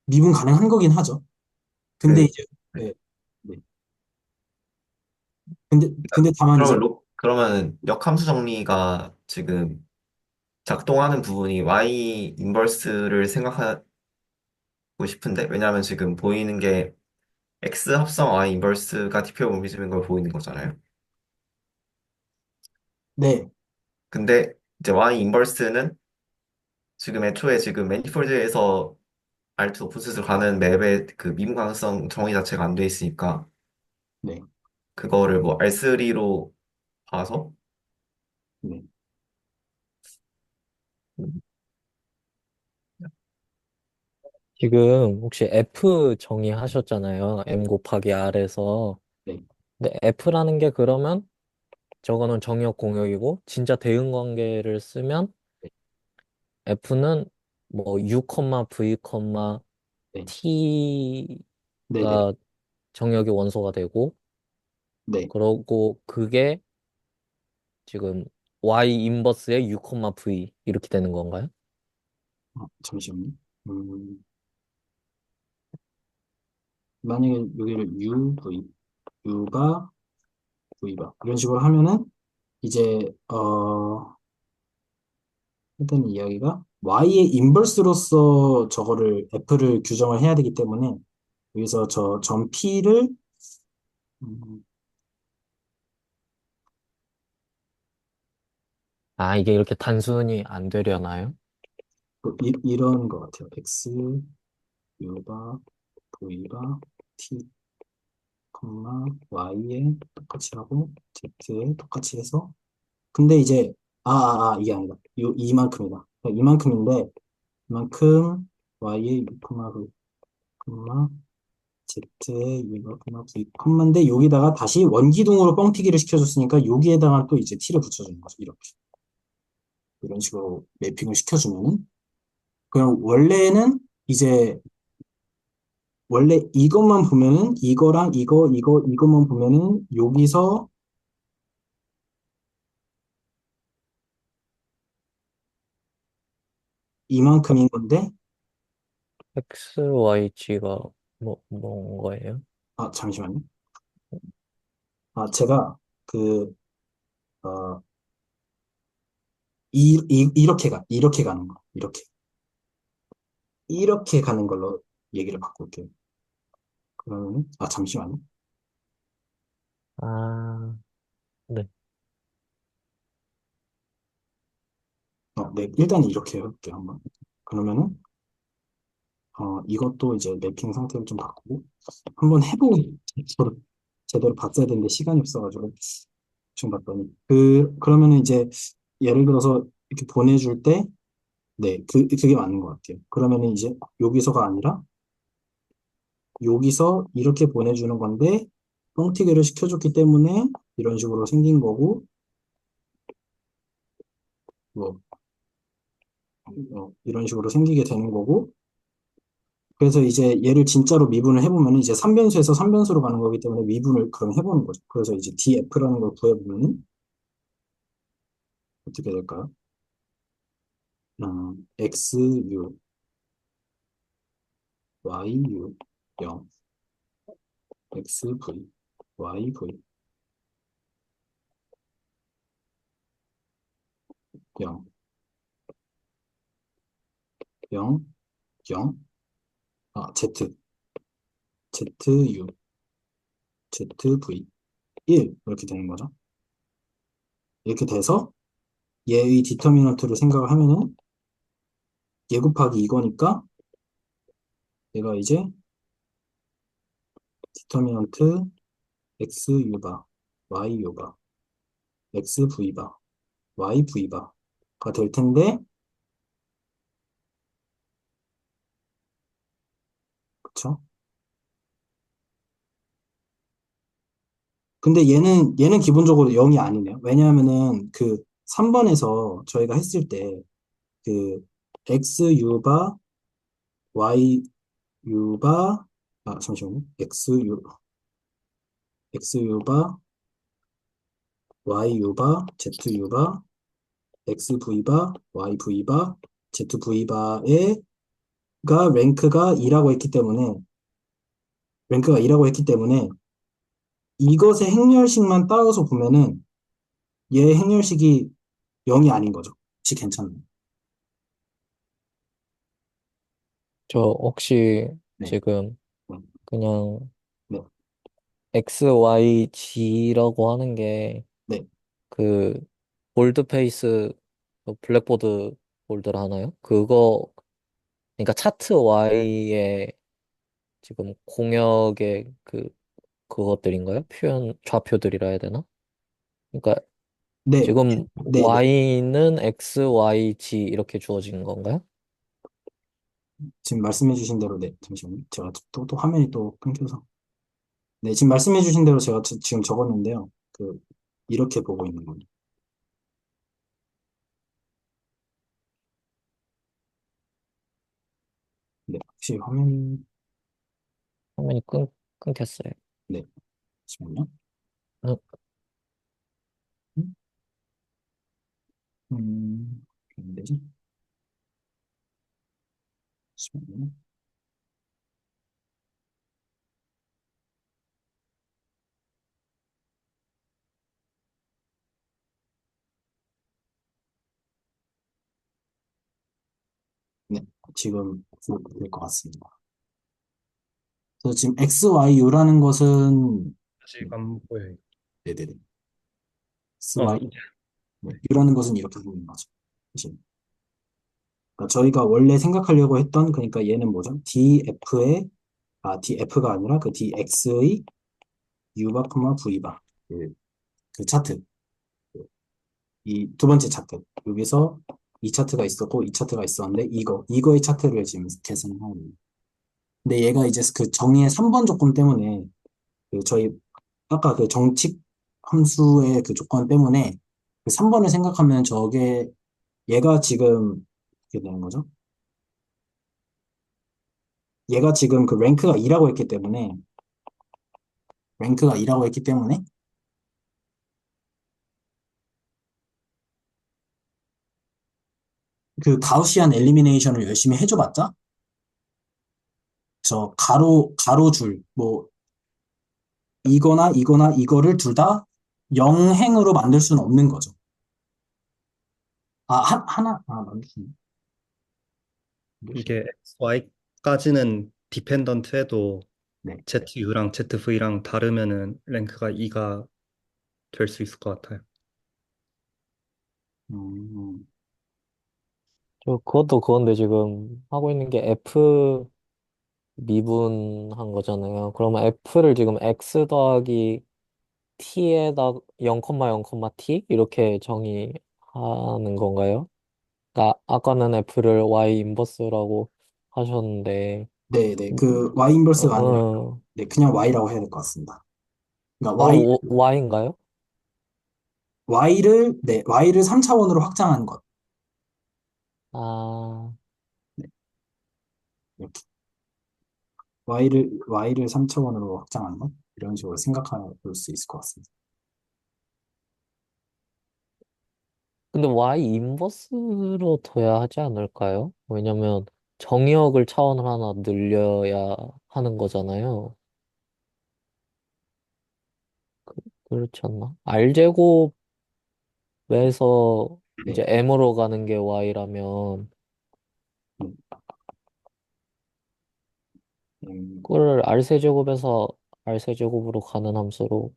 Speaker 1: 미분 가능한 거긴 하죠. 근데
Speaker 2: 그
Speaker 1: 이제
Speaker 2: 네.
Speaker 1: 네, 네. 근데 다만 이제
Speaker 2: 그러면 역함수 정리가 지금 작동하는 부분이 y 인버스를 생각하고 싶은데 왜냐하면 지금 보이는 게 x 합성 y 인버스가 디페어모비즘인 걸 보이는 거잖아요.
Speaker 1: 네,
Speaker 2: 근데 이제 y 인버스는 지금 애초에 지금 매니폴드에서 R2 오픈셋으로 가는 맵의 그 미분 가능성 정의 자체가 안 돼 있으니까
Speaker 1: 네,
Speaker 2: 그거를 뭐 R3로 봐서
Speaker 1: 네,
Speaker 2: 음,
Speaker 4: 지금 혹시 F 정의하셨잖아요. M 곱하기 R에서.
Speaker 1: 네,
Speaker 4: 근데 F라는 게 그러면 저거는 정역 공역이고 진짜 대응 관계를 쓰면 F는 뭐 U, V,
Speaker 1: 네, 네, 네,
Speaker 4: T가 정역의 원소가 되고
Speaker 1: 네.
Speaker 4: 그러고 그게 지금 Y 인버스의 U, V 이렇게 되는 건가요?
Speaker 1: 잠시만요. 만약에 여기를 U가 V가 이런 식으로 하면은 이제 일단 이야기가 Y의 인버스로서 저거를 F를 규정을 해야 되기 때문에 여기서 저 점 P를 음,
Speaker 4: 아, 이게 이렇게 단순히 안 되려나요?
Speaker 1: 이런 것 같아요. X U바, V바, T, Y에 똑같이 하고, Z에 똑같이 해서, 근데 이제, 이게 아니다. 이만큼이다. 그러니까 이만큼인데, 이만큼, Y에 6, V, Z에 6, V, 컴마인데, 여기다가 다시 원기둥으로 뻥튀기를 시켜줬으니까, 여기에다가 또 이제 T를 붙여주는 거죠. 이렇게. 이런 식으로 매핑을 시켜주면은, 그냥 이제, 원래 이것만 보면은, 이거랑 이것만 보면은, 여기서 이만큼인 건데,
Speaker 4: X, Y, G가 뭔 거예요?
Speaker 1: 잠시만요. 제가, 그, 어, 이렇게 가는 거. 이렇게 가는 걸로 얘기를 바꿀게요. 그러면, 잠시만요.
Speaker 4: 아, 네.
Speaker 1: 네, 일단 이렇게 해볼게요, 한번. 그러면은, 이것도 이제 매핑 상태를 좀 바꾸고, 한번 해보고, 저도 제대로 봤어야 되는데 시간이 없어가지고, 좀 봤더니. 그러면은 이제, 예를 들어서 이렇게 보내줄 때, 네, 그게 맞는 것 같아요. 그러면은 이제, 여기서가 아니라, 여기서 이렇게 보내주는 건데, 뻥튀기를 시켜줬기 때문에, 이런 식으로 생긴 거고, 뭐, 이런 식으로 생기게 되는 거고, 그래서 이제 얘를 진짜로 미분을 해보면 이제 3변수에서 3변수로 가는 거기 때문에 미분을 그럼 해보는 거죠. 그래서 이제 df라는 걸 구해보면은 어떻게 될까요? xu, yu 0, xv, yv 0, 0, 0, z, zu, zv 1 이렇게 되는 거죠. 이렇게 돼서 얘의 디터미넌트를 생각을 하면은 얘 곱하기 이거니까 얘가 이제 디터미넌트 xu바, yu바, xv바, yv바가 될 텐데, 그쵸? 근데 얘는 기본적으로 0이 아니네요. 왜냐하면은 그 3번에서 저희가 했을 때 그 xu바, yu바, 잠시만요. xu바, yu바, zu바, xv바, yv바, zv바가 랭크가 2라고 했기 때문에 이것의 행렬식만 따져서 보면은 얘 행렬식이 0이 아닌 거죠. 혹시 괜찮나요?
Speaker 4: 저 혹시
Speaker 1: 네.
Speaker 4: 지금
Speaker 1: 네.
Speaker 4: 그냥
Speaker 1: 네.
Speaker 4: X, Y, G라고 하는 게
Speaker 1: 네.
Speaker 4: 그 볼드페이스 블랙보드 볼드를 하나요? 그러니까 차트 Y의 지금 공역의 그것들인가요? 좌표들이라 해야 되나? 그러니까
Speaker 1: 네.
Speaker 4: 지금
Speaker 1: 네. 네.
Speaker 4: Y는 X, Y, G 이렇게 주어진 건가요?
Speaker 1: 지금 말씀해주신 대로, 네. 잠시만요. 제가 또 화면이 또 끊겨서. 네. 지금 말씀해주신 대로 제가 지금 적었는데요. 이렇게 보고 있는 거예요. 네. 혹시 화면이,
Speaker 4: 화면이 끊겼어요.
Speaker 1: 네. 잠시만요.
Speaker 4: 어,
Speaker 1: 음, 안 되지? 잠시만요. 네. 지금 될 것 같습니다. 그래서 지금 XYU라는 것은,
Speaker 3: 아직 안 보여요.
Speaker 1: 네네네.
Speaker 3: 아,
Speaker 1: XY,
Speaker 3: 이제. 네.
Speaker 1: U라는 것은 이렇게 보이는 거죠. 그치? 그러니까 저희가 원래 생각하려고 했던, 그러니까 얘는 뭐죠? DF가 아니라 그 DX의 U바, V바. 그 차트. 이 두 번째 차트. 여기서 이 차트가 있었고, 이 차트가 있었는데, 이거의 차트를 지금 계산을 하고 있는. 근데 얘가 이제 그 정의의 3번 조건 때문에, 저희, 아까 그 정칙 함수의 그 조건 때문에, 그 3번을 생각하면 얘가 지금, 어떻게 되는 거죠? 얘가 지금 그 랭크가 2라고 했기 때문에, 그 가우시안 엘리미네이션을 열심히 해줘봤자, 가로줄, 뭐, 이거나 이거를 둘 다 영행으로 만들 수는 없는 거죠. 만들 수 있네. 만들 수 있네.
Speaker 3: 이게 XY까지는 디펜던트 해도
Speaker 1: 네.
Speaker 3: ZU랑 ZV랑 다르면은 랭크가 2가 될 수 있을 것 같아요.
Speaker 1: 음,
Speaker 4: 그것도 그건데 지금 하고 있는 게 F 미분한 거잖아요. 그러면 F를 지금 X 더하기 T에다 0,0, T 이렇게 정의하는 건가요? 그러니까 아까는 F를 Y 인버스라고 하셨는데
Speaker 1: 네. 그 Y 인버스가 아니라,
Speaker 4: 어,
Speaker 1: 네, 그냥 Y라고 해야 될 것 같습니다. 그러니까
Speaker 4: Y인가요?
Speaker 1: Y를 3차원으로 확장한 것.
Speaker 4: 아,
Speaker 1: 네, 이렇게. Y를 3차원으로 확장한 것? 이런 식으로 생각해 볼 수 있을 것 같습니다.
Speaker 4: 근데 Y 인버스로 둬야 하지 않을까요? 왜냐면 정의역을 차원을 하나 늘려야 하는 거잖아요. 그렇지 않나? R제곱에서
Speaker 1: 네.
Speaker 4: 이제 M으로 가는 게 Y라면
Speaker 1: 음, 음,
Speaker 4: 그걸 R세제곱에서 R세제곱으로 가는 함수로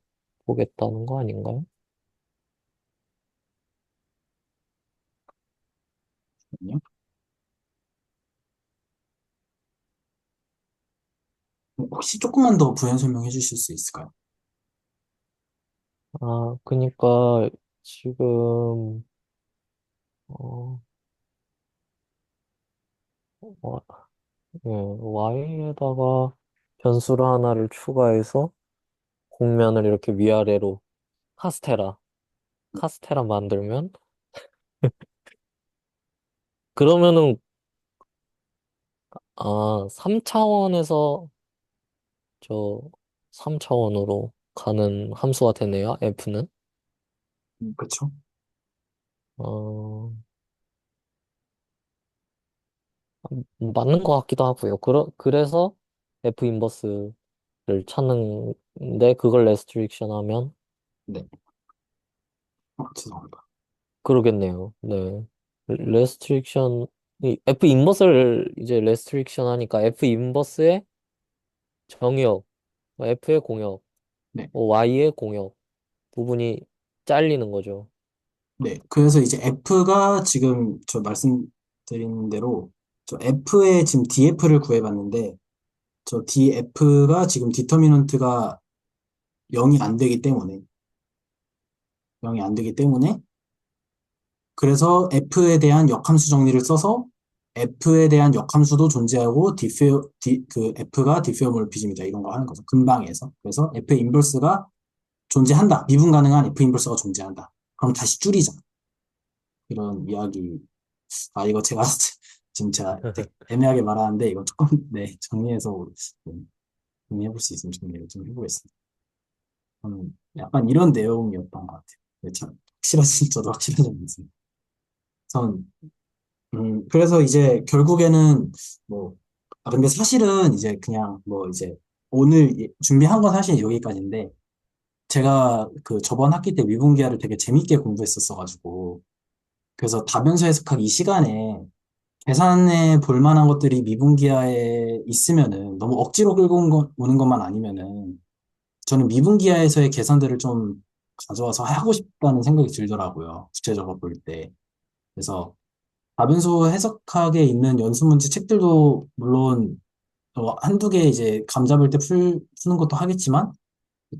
Speaker 4: 보겠다는 거 아닌가요?
Speaker 1: 잠깐만요. 혹시 조금만 더 부연 설명해 주실 수 있을까요?
Speaker 4: 그니까 지금 어, 와- 예, Y에다가 변수를 하나를 추가해서 공면을 이렇게 위아래로 카스테라 카스테라 만들면 그러면은 3차원에서 저 3차원으로 가는 함수가 되네요. F는.
Speaker 1: 그쵸?
Speaker 4: 어, 맞는 것 같기도 하고요. 그래서 F 인버스를 찾는데 그걸 레스트릭션 하면
Speaker 1: 네. 죄송합니다.
Speaker 4: 그러겠네요. 네. 레스트릭션 이 F 인버스를 이제 레스트릭션 하니까 F 인버스의 정의역, F의 공역,
Speaker 1: 네.
Speaker 4: Y의 공역 부분이 잘리는 거죠.
Speaker 1: 네. 그래서 이제 F가 지금 저 말씀드린 대로 저 F의 지금 DF를 구해봤는데 저 DF가 지금 디터미넌트가 0이 안 되기 때문에 0이 안 되기 때문에 그래서 F에 대한 역함수 정리를 써서 F에 대한 역함수도 존재하고 그 F가 디페어몰피즘이다 이런 거 하는 거죠. 근방에서. 그래서 F 인버스가 존재한다. 미분 가능한 F 인버스가 존재한다. 그럼 다시 줄이자. 이런 이야기. 이거 제가 지금 제가 되게 애매하게 말하는데 이거 조금 네 정리해서 정리해볼 수 있으면 정리를 좀 해보겠습니다. 약간 이런 내용이었던 것 같아요. 네, 참 확실하지 저도 확실하지 않습니다. 전 그래서 이제 결국에는 뭐 근데 사실은 이제 그냥 뭐 이제 오늘 준비한 건 사실 여기까지인데 제가 그 저번 학기 때 미분기하를 되게 재밌게 공부했었어가지고 그래서 다변수 해석하기 이 시간에 계산해 볼 만한 것들이 미분기하에 있으면은 너무 억지로 끌고 오는 것만 아니면은 저는 미분기하에서의 계산들을 좀 가져와서 하고 싶다는 생각이 들더라고요. 구체적으로 볼 때. 그래서 다변수 해석학에 있는 연수 문제 책들도 물론 한두 개 이제 감 잡을 때 푸는 것도 하겠지만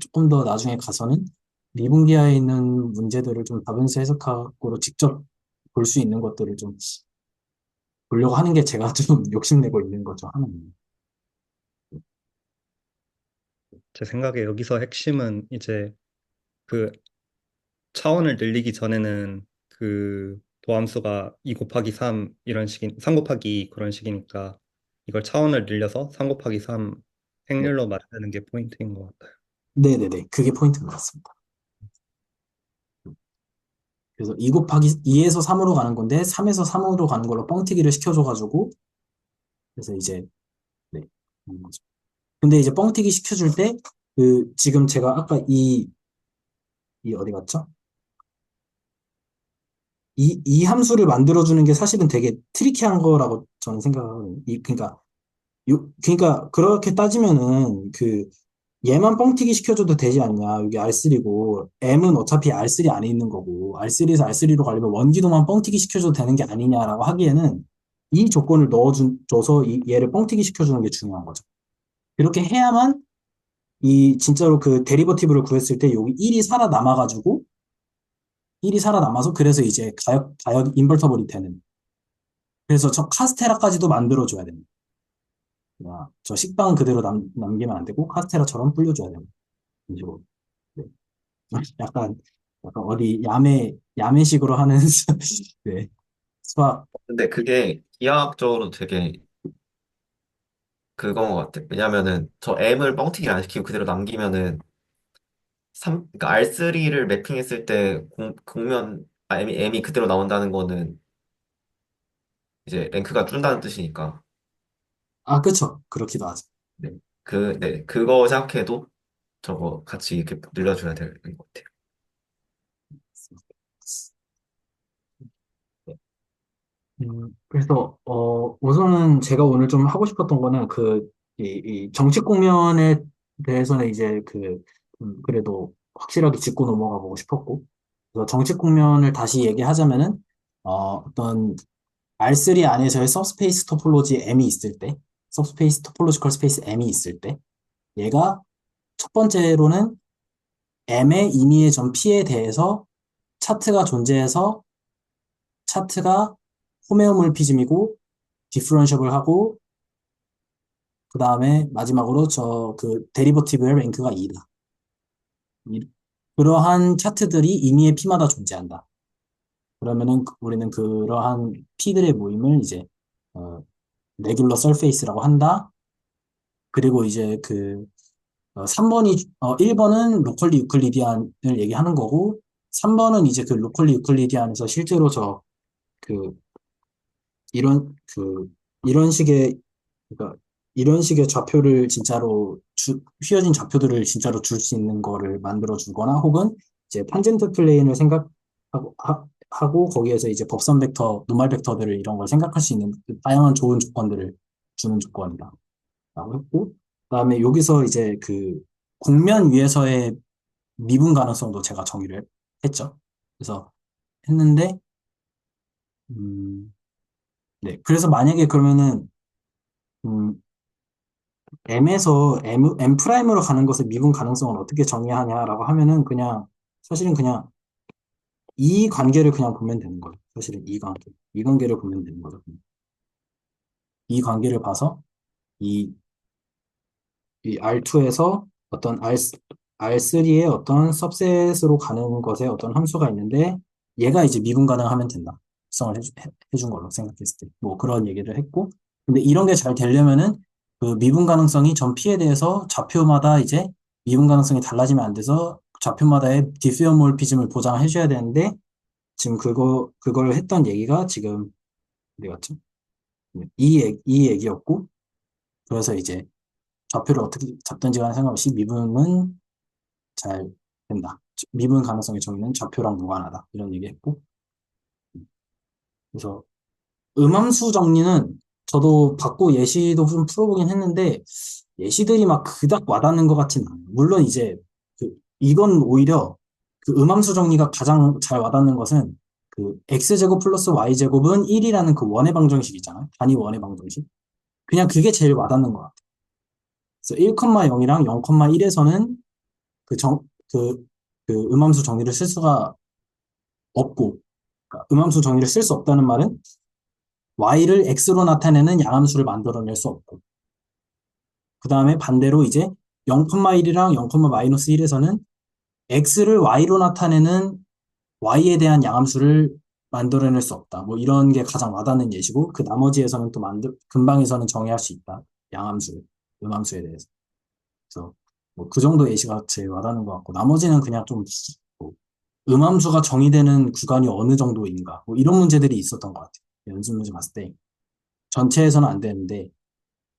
Speaker 1: 조금 더 나중에 가서는 미분기하에 있는 문제들을 좀 다변수 해석학으로 직접 볼 수 있는 것들을 좀 보려고 하는 게 제가 좀 욕심내고 있는 거죠, 하나는.
Speaker 3: 제 생각에 여기서 핵심은 이제 그 차원을 늘리기 전에는 그 도함수가 2 곱하기 3 이런 식인 3 곱하기 2 그런 식이니까 이걸 차원을 늘려서 3 곱하기 3
Speaker 1: 네.
Speaker 3: 행렬로 만드는 게 포인트인 것 같아요.
Speaker 1: 네네네. 그게 포인트인 것 같습니다. 그래서 2 곱하기 2에서 3으로 가는 건데 3에서 3으로 가는 걸로 뻥튀기를 시켜줘가지고 그래서 이제 네. 하는 거죠. 근데 이제 뻥튀기 시켜줄 때 지금 제가 아까 이 어디 갔죠? 이 함수를 만들어주는 게 사실은 되게 트리키한 거라고 저는 생각하거든요. 그러니까 그러니까 그렇게 따지면은 얘만 뻥튀기 시켜줘도 되지 않냐. 이게 R3고 M은 어차피 R3 안에 있는 거고 R3에서 R3로 가려면 원기도만 뻥튀기 시켜줘도 되는 게 아니냐라고 하기에는 이 조건을 넣어줘서 얘를 뻥튀기 시켜주는 게 중요한 거죠. 그렇게 해야만 진짜로 그 데리버티브를 구했을 때 여기 1이 살아남아서 그래서 이제 가역 인버터블이 되는. 그래서 저 카스테라까지도 만들어줘야 됩니다. 저 식빵 그대로 남기면 안 되고 카스테라처럼 불려줘야 됩니다. 이런 식으로. 네. 약간, 약간 어디 야매식으로 하는 네. 수학.
Speaker 2: 근데 그게 기하학적으로 되게 그건 것 같아. 왜냐면은 저 M을 뻥튀기 안 시키고 그대로 남기면은 그러니까 R3를 매핑했을 때 M이 그대로 나온다는 거는 이제 랭크가 줄다는 뜻이니까.
Speaker 1: 아, 그쵸. 그렇기도 하죠.
Speaker 2: 네. 네. 그거 생각해도 저거 같이 이렇게 늘려줘야 되는 것 같아요.
Speaker 1: 네. 그래서, 우선은 제가 오늘 좀 하고 싶었던 거는 이 정책 국면에 대해서는 이제 그래도 확실하게 짚고 넘어가 보고 싶었고, 그래서 정책 국면을 다시 얘기하자면은, 어떤 R3 안에서의 서브스페이스 토폴로지 M이 있을 때, 서브스페이스 토폴로지컬 스페이스 M이 있을 때, 얘가 첫 번째로는 M의 임의의 점 P에 대해서 차트가 존재해서 차트가 호메오몰피즘이고 디퍼런셔블하고 그 다음에 마지막으로 데리버티브의 랭크가 2다. 그러한 차트들이 임의의 P마다 존재한다. 그러면은 우리는 그러한 P들의 모임을 이제 어, 레귤러 서페이스라고 한다. 그리고 이제 1번은 로컬리 유클리디안을 얘기하는 거고, 3번은 이제 그 로컬리 유클리디안에서 실제로 그, 이런 식의, 그러니까 이런 식의 좌표를 진짜로, 휘어진 좌표들을 진짜로 줄 수 있는 거를 만들어 주거나, 혹은 이제 탄젠트 플레인을 하고, 거기에서 이제 법선 벡터, 노말 벡터들을 이런 걸 생각할 수 있는 다양한 좋은 조건들을 주는 조건이다. 라고 했고, 그다음에 여기서 이제 곡면 위에서의 미분 가능성도 제가 정의를 했죠. 그래서 했는데, 네. 그래서 만약에 그러면은, 음, M 프라임으로 가는 것의 미분 가능성을 어떻게 정의하냐라고 하면은 사실은 그냥 이 관계를 그냥 보면 되는 거예요. 사실은 이 관계. 이 관계를 보면 되는 거죠. 이 관계를 봐서 이 이 R2에서 어떤 R3의 어떤 सब셋으로 가는 것에 어떤 함수가 있는데 얘가 이제 미분 가능하면 된다. 특성을 해준 걸로 생각했을 때. 뭐 그런 얘기를 했고. 근데 이런 게 잘 되려면은 그 미분 가능성이 전 P에 대해서 좌표마다 이제 미분 가능성이 달라지면 안 돼서 좌표마다의 디스어몰피즘을 보장해줘야 되는데 지금 그걸 했던 얘기가 지금 어디 갔죠? 이 얘기였고 그래서 이제 좌표를 어떻게 잡든지 간에 상관없이 미분은 잘 된다. 미분 가능성의 정의는 좌표랑 무관하다. 이런 얘기했고. 그래서 음함수 정리는 저도 받고 예시도 좀 풀어보긴 했는데 예시들이 막 그닥 와닿는 것 같진 않아요. 물론 이제 이건 오히려 음함수 정리가 가장 잘 와닿는 것은 그 x제곱 플러스 y제곱은 1이라는 그 원의 방정식 있잖아요. 단위 원의 방정식. 그냥 그게 제일 와닿는 것 같아요. 그래서 1,0이랑 0,1에서는 그 정, 그, 그 음함수 정의를 쓸 수가 없고, 그러니까 음함수 정의를 쓸 수 없다는 말은 y를 x로 나타내는 양함수를 만들어낼 수 없고, 그 다음에 반대로 이제 0,1이랑 0,-1에서는 x를 y로 나타내는 y에 대한 양함수를 만들어낼 수 없다. 뭐 이런 게 가장 와닿는 예시고, 그 나머지에서는 또 근방에서는 정의할 수 있다. 양함수, 음함수에 대해서. 그래서 뭐 그 정도 예시가 제일 와닿는 것 같고, 나머지는 그냥 좀 뭐 음함수가 정의되는 구간이 어느 정도인가, 뭐 이런 문제들이 있었던 것 같아요. 연습 문제 봤을 때 전체에서는 안 되는데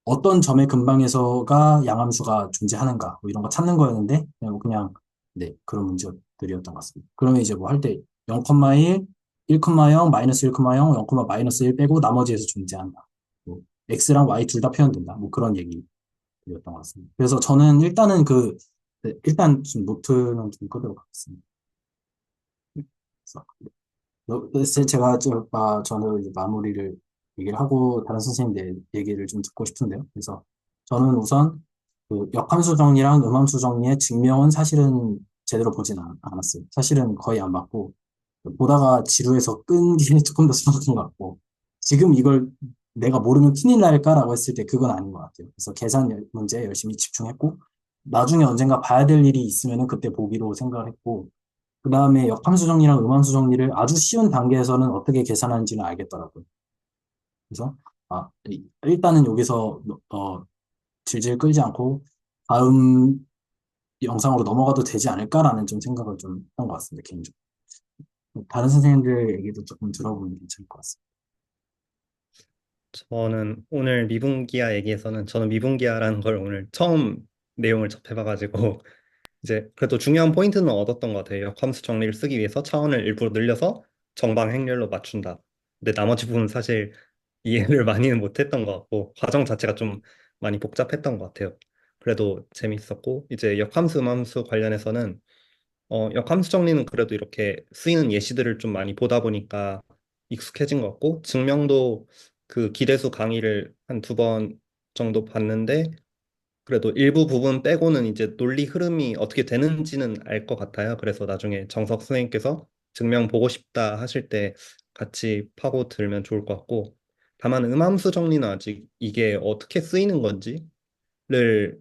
Speaker 1: 어떤 점의 근방에서가 양함수가 존재하는가, 뭐 이런 거 찾는 거였는데 그냥 네, 그런 문제들이었던 것 같습니다. 그러면 이제 뭐 할 때 0,1, 1,0, 마이너스 1,0, 0, 마이너스 1 빼고 나머지에서 존재한다. 뭐 x랑 y 둘 다 표현된다. 뭐 그런 얘기였던 것 같습니다. 그래서 저는 일단은 네, 일단 좀 노트는 좀 끄도록 하겠습니다. 그래서 제가 저는 이제 마무리를 얘기를 하고 다른 선생님들 얘기를 좀 듣고 싶은데요. 그래서 저는 우선 그 역함수 정리랑 음함수 정리의 증명은 사실은 제대로 보진 않았어요. 사실은 거의 안 봤고 보다가 지루해서 끈 게 조금 더 심한 것 같고 지금 이걸 내가 모르면 큰일 날까라고 했을 때 그건 아닌 것 같아요. 그래서 계산 문제에 열심히 집중했고 나중에 언젠가 봐야 될 일이 있으면은 그때 보기로 생각을 했고 그 다음에 역함수 정리랑 음함수 정리를 아주 쉬운 단계에서는 어떻게 계산하는지는 알겠더라고요. 그래서 일단은 여기서 질질 끌지 않고 다음 영상으로 넘어가도 되지 않을까라는 좀 생각을 좀 했던 것 같습니다, 개인적으로. 다른 선생님들 얘기도 조금 들어보면 괜찮을 것 같습니다.
Speaker 3: 저는 오늘 미분기하 얘기에서는 저는 미분기하라는 걸 오늘 처음 내용을 접해봐가지고 이제 그래도 중요한 포인트는 얻었던 것 같아요. 역함수 정리를 쓰기 위해서 차원을 일부러 늘려서 정방 행렬로 맞춘다. 근데 나머지 부분은 사실 이해를 많이는 못했던 것 같고 과정 자체가 좀 많이 복잡했던 것 같아요. 그래도 재밌었고 이제 역함수, 음함수 관련해서는 역함수 정리는 그래도 이렇게 쓰이는 예시들을 좀 많이 보다 보니까 익숙해진 것 같고 증명도 그 기대수 강의를 한 두 번 정도 봤는데 그래도 일부 부분 빼고는 이제 논리 흐름이 어떻게 되는지는 알 것 같아요. 그래서 나중에 정석 선생님께서 증명 보고 싶다 하실 때 같이 파고 들면 좋을 것 같고 다만 음함수 정리는 아직 이게 어떻게 쓰이는 건지를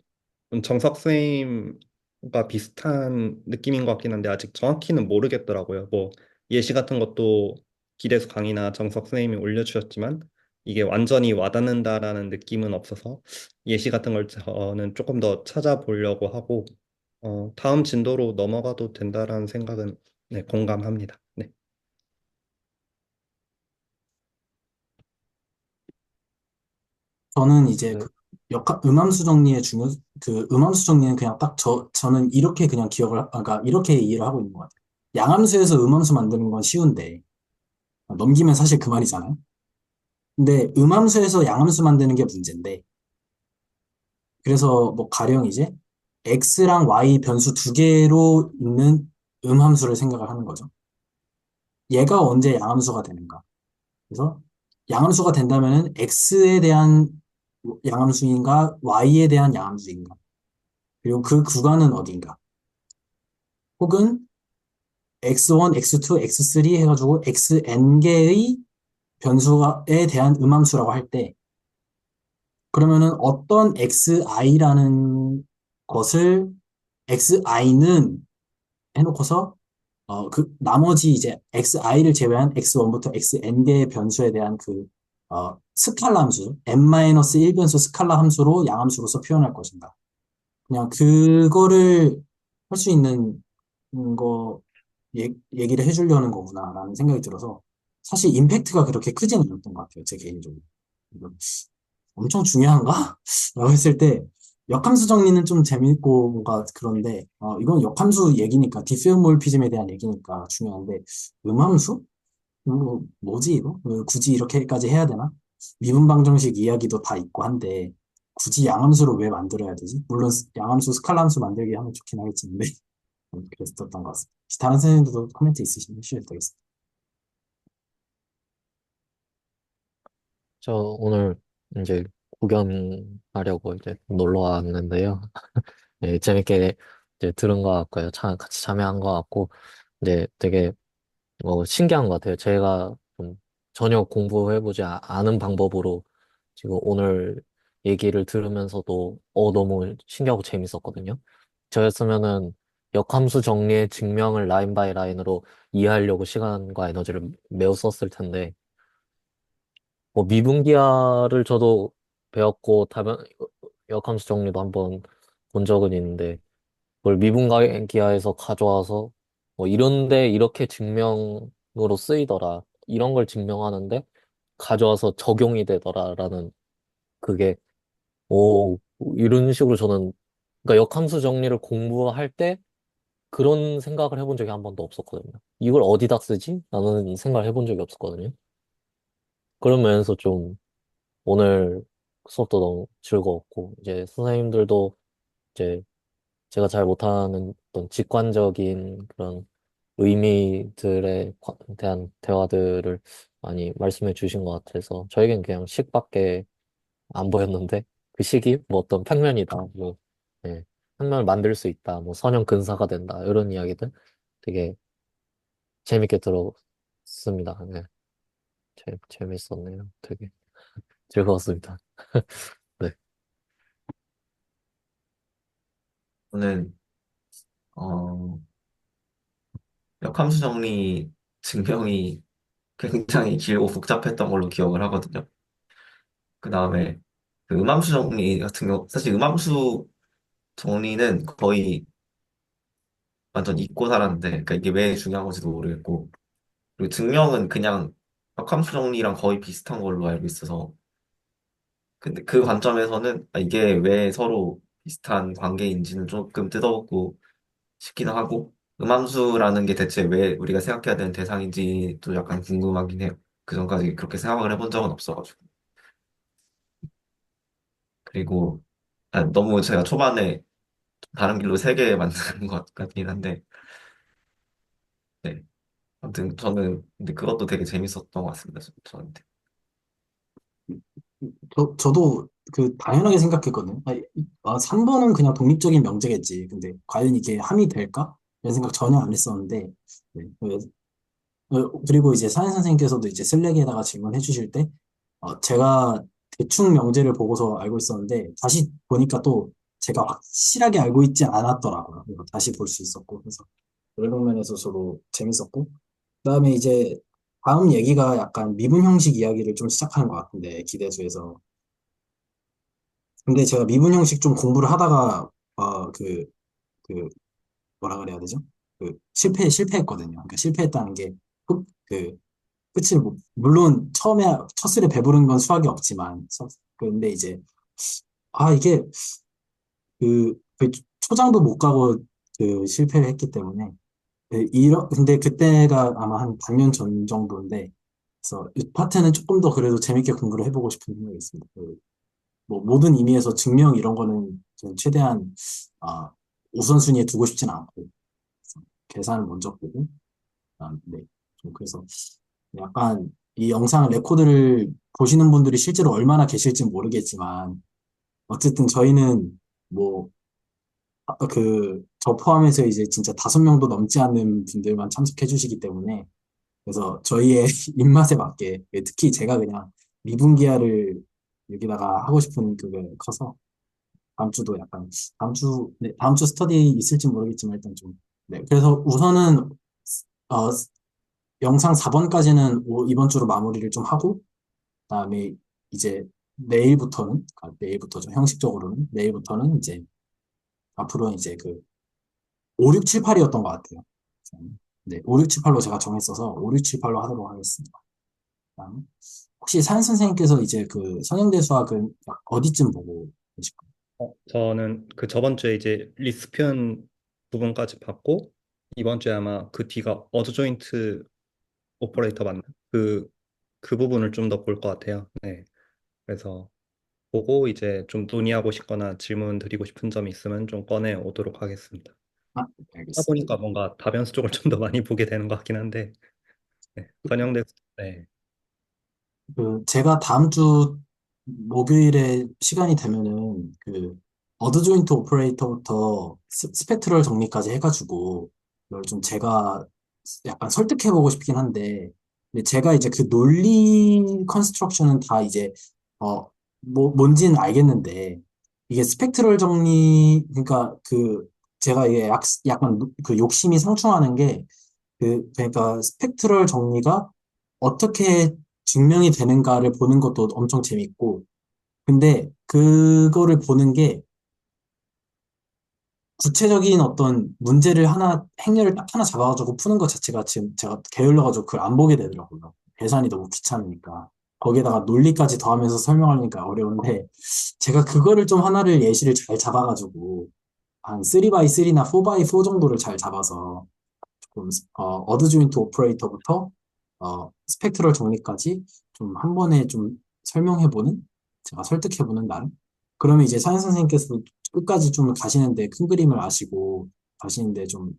Speaker 3: 정석 선생님과 비슷한 느낌인 것 같긴 한데 아직 정확히는 모르겠더라고요. 뭐 예시 같은 것도 기대수 강의나 정석 선생님이 올려주셨지만 이게 완전히 와닿는다라는 느낌은 없어서 예시 같은 걸 저는 조금 더 찾아보려고 하고 다음 진도로 넘어가도 된다라는 생각은 네, 공감합니다. 네.
Speaker 1: 저는 이제
Speaker 4: 네.
Speaker 1: 음함수 정리의 음함수 정리는 그냥 딱 저는 이렇게 그냥 그러니까 이렇게 이해를 하고 있는 것 같아요. 양함수에서 음함수 만드는 건 쉬운데, 넘기면 사실 그 말이잖아요. 근데 음함수에서 양함수 만드는 게 문제인데, 그래서 뭐 가령 이제 x랑 y 변수 두 개로 있는 음함수를 생각을 하는 거죠. 얘가 언제 양함수가 되는가? 그래서 양함수가 된다면은 x에 대한 양함수인가, y에 대한 양함수인가? 그리고 그 구간은 어딘가? 혹은 x1, x2, x3 해가지고 xn 개의 변수에 대한 음함수라고 할 때, 그러면은 어떤 xi라는 것을 xi는 해놓고서 나머지 이제 xi를 제외한 x1부터 xn 개의 변수에 대한 스칼라 함수, n-1변수 스칼라 함수로 양함수로서 표현할 것인가. 그냥 그거를 할 수 있는 거 얘기를 해주려는 거구나라는 생각이 들어서 사실 임팩트가 그렇게 크지는 않았던 것 같아요. 제 개인적으로. 이거 엄청 중요한가? 라고 했을 때 역함수 정리는 좀 재밌고 뭔가 그런데 이건 역함수 얘기니까 디페어몰피즘에 대한 얘기니까 중요한데 음함수? 뭐지 이거? 왜 굳이 이렇게까지 해야 되나? 미분방정식 이야기도 다 있고 한데 굳이 양함수를 왜 만들어야 되지? 물론 양함수 스칼라 함수 만들기 하면 좋긴 하겠지만 그랬었던 것 같습니다. 다른 선생님들도 코멘트 있으시면 해주셔도 되겠습니다.
Speaker 4: 저 오늘 이제 구경하려고 이제 놀러 왔는데요. 네, 재밌게 이제 들은 것 같고요. 같이 참여한 것 같고, 이제 되게 신기한 것 같아요. 제가 좀 전혀 공부해보지 않은 방법으로 지금 오늘 얘기를 들으면서도 너무 신기하고 재밌었거든요. 저였으면은 역함수 정리의 증명을 라인 바이 라인으로 이해하려고 시간과 에너지를 매우 썼을 텐데, 미분기하를 저도 배웠고, 역함수 정리도 한번 본 적은 있는데, 그걸 미분기하에서 가져와서, 이런데 이렇게 증명으로 쓰이더라. 이런 걸 증명하는데, 가져와서 적용이 되더라라는, 그게, 오, 이런 식으로 저는, 그러니까 역함수 정리를 공부할 때 그런 생각을 해본 적이 한 번도 없었거든요. 이걸 어디다 쓰지? 라는 생각을 해본 적이 없었거든요. 그런 면에서 좀 오늘 수업도 너무 즐거웠고, 이제 선생님들도 이제 제가 잘 못하는 어떤 직관적인 그런 의미들에 대한 대화들을 많이 말씀해 주신 것 같아서 저에겐 그냥 식밖에 안 보였는데 그 식이 뭐 어떤 평면이다, 뭐, 네, 평면을 만들 수 있다, 뭐 선형 근사가 된다, 이런 이야기들 되게 재밌게 들었습니다. 네, 재밌었네요. 되게 즐거웠습니다. 네.
Speaker 2: 저는 어, 역함수 정리 증명이 굉장히 길고 복잡했던 걸로 기억을 하거든요. 그 다음에 그 음함수 정리 같은 경우, 사실 음함수 정리는 거의 완전 잊고 살았는데, 그러니까 이게 왜 중요한 건지도 모르겠고, 그리고 증명은 그냥 역함수 정리랑 거의 비슷한 걸로 알고 있어서, 근데 그 관점에서는 이게 왜 서로 비슷한 관계인지는 조금 뜯어보고 싶기도 하고, 음함수라는 게 대체 왜 우리가 생각해야 되는 대상인지도 약간 궁금하긴 해요. 그 전까지 그렇게 생각을 해본 적은 없어가지고. 그리고 너무 제가 초반에 다른 길로 세 개 만드는 것 같긴 한데, 네. 아무튼 저는 근데 그것도 되게 재밌었던 것 같습니다. 저한테.
Speaker 1: 저도 그 당연하게 생각했거든요. 3번은 그냥 독립적인 명제겠지. 근데 과연 이게 함이 될까? 이런 생각 전혀 안 했었는데, 네. 그리고 이제 사회 선생님께서도 이제 슬랙에다가 질문해 주실 때, 제가 대충 명제를 보고서 알고 있었는데, 다시 보니까 또 제가 확실하게 알고 있지 않았더라고요. 그래서 다시 볼 수 있었고, 그래서 그런 면에서 저도 재밌었고, 그다음에 이제 다음 얘기가 약간 미분 형식 이야기를 좀 시작하는 것 같은데, 기대수에서. 근데 제가 미분 형식 좀 공부를 하다가, 그, 뭐라 그래야 되죠? 실패했거든요. 그러니까 실패했다는 게, 그, 끝을, 물론 처음에, 첫술에 배부른 건 수학이 없지만, 근데 이제, 이게, 초장도 못 가고, 실패를 했기 때문에, 근데 그때가 아마 한 반년 전 정도인데, 그래서 이 파트는 조금 더 그래도 재밌게 공부를 해보고 싶은 생각이 있습니다. 뭐 모든 의미에서 증명 이런 거는 저는 최대한 아, 우선순위에 두고 싶진 않고 그래서 계산을 먼저 보고 네. 좀 그래서 약간 이 영상 레코드를 보시는 분들이 실제로 얼마나 계실지 모르겠지만 어쨌든 저희는 뭐 저 포함해서 이제 진짜 5명도 넘지 않는 분들만 참석해 주시기 때문에 그래서 저희의 입맛에 맞게 특히 제가 그냥 미분기야를 여기다가 하고 싶은 그게 커서 다음 주도 약간 네, 다음 주 스터디 있을지 모르겠지만 일단 좀 네. 그래서 우선은 어, 영상 4번까지는 이번 주로 마무리를 좀 하고 그다음에 이제 내일부터죠. 형식적으로는 내일부터는 이제 앞으로 이제 5, 6, 7, 8이었던 것 같아요. 네, 5, 6, 7, 8로 제가 정했어서 5, 6, 7, 8로 하도록 하겠습니다. 그다음에 혹시 사연 선생님께서 이제 선행대 수학은 어디쯤 보고 계실까요?
Speaker 3: 저는 그 저번 주에 이제 리스피언 부분까지 봤고, 이번 주에 아마 그 뒤가 어드 조인트 오퍼레이터 맞나? 그 부분을 좀 더 볼 것 같아요. 네. 그래서 보고 이제 좀 논의하고 싶거나 질문 드리고 싶은 점이 있으면 좀 꺼내 오도록 하겠습니다.
Speaker 1: 네,
Speaker 3: 하다
Speaker 1: 알겠습니다.
Speaker 3: 보니까 뭔가 다변수 쪽을 좀 더 많이 보게 되는 것 같긴 한데, 네. 선영대, 네.
Speaker 1: 제가 다음 주 목요일에 시간이 되면은 어드 조인트 오퍼레이터부터 스펙트럴 정리까지 해가지고 이걸 좀 제가 약간 설득해보고 싶긴 한데, 근데 제가 이제 그 논리 컨스트럭션은 다 이제 어 뭔지는 알겠는데, 이게 스펙트럴 정리, 그러니까 제가 이게 약간 그 욕심이 상충하는 게, 그러니까 스펙트럴 정리가 어떻게 증명이 되는가를 보는 것도 엄청 재밌고, 근데 그거를 보는 게 구체적인 어떤 문제를 하나, 행렬을 딱 하나 잡아가지고 푸는 것 자체가 지금 제가 게을러가지고 그걸 안 보게 되더라고요. 계산이 너무 귀찮으니까. 거기에다가 논리까지 더하면서 설명하려니까 어려운데, 제가 그거를 좀 하나를 예시를 잘 잡아가지고, 한 3x3나 4x4 정도를 잘 잡아서, 어드 조인트 오퍼레이터부터 스펙트럴 정리까지 좀 한 번에 좀 설명해보는, 제가 설득해보는 날. 그러면 이제 사연 선생님께서 끝까지 좀 가시는데, 큰 그림을 아시고 가시는데 좀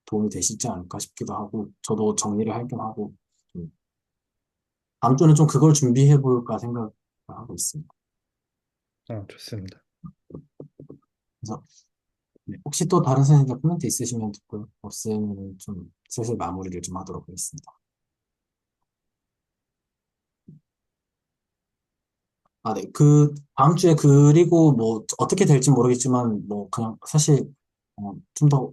Speaker 1: 도움이 되시지 않을까 싶기도 하고, 저도 정리를 할 겸 하고, 좀 다음 주는 좀 그걸 준비해볼까 생각을 하고 있습니다.
Speaker 3: 좋습니다.
Speaker 1: 그래서 네, 혹시 또 다른 선생님들 코멘트 있으시면 듣고, 없으면 좀 슬슬 마무리를 좀 하도록 하겠습니다. 아, 네. 다음 주에 그리고 뭐, 어떻게 될지 모르겠지만, 뭐, 그냥 사실, 좀 더,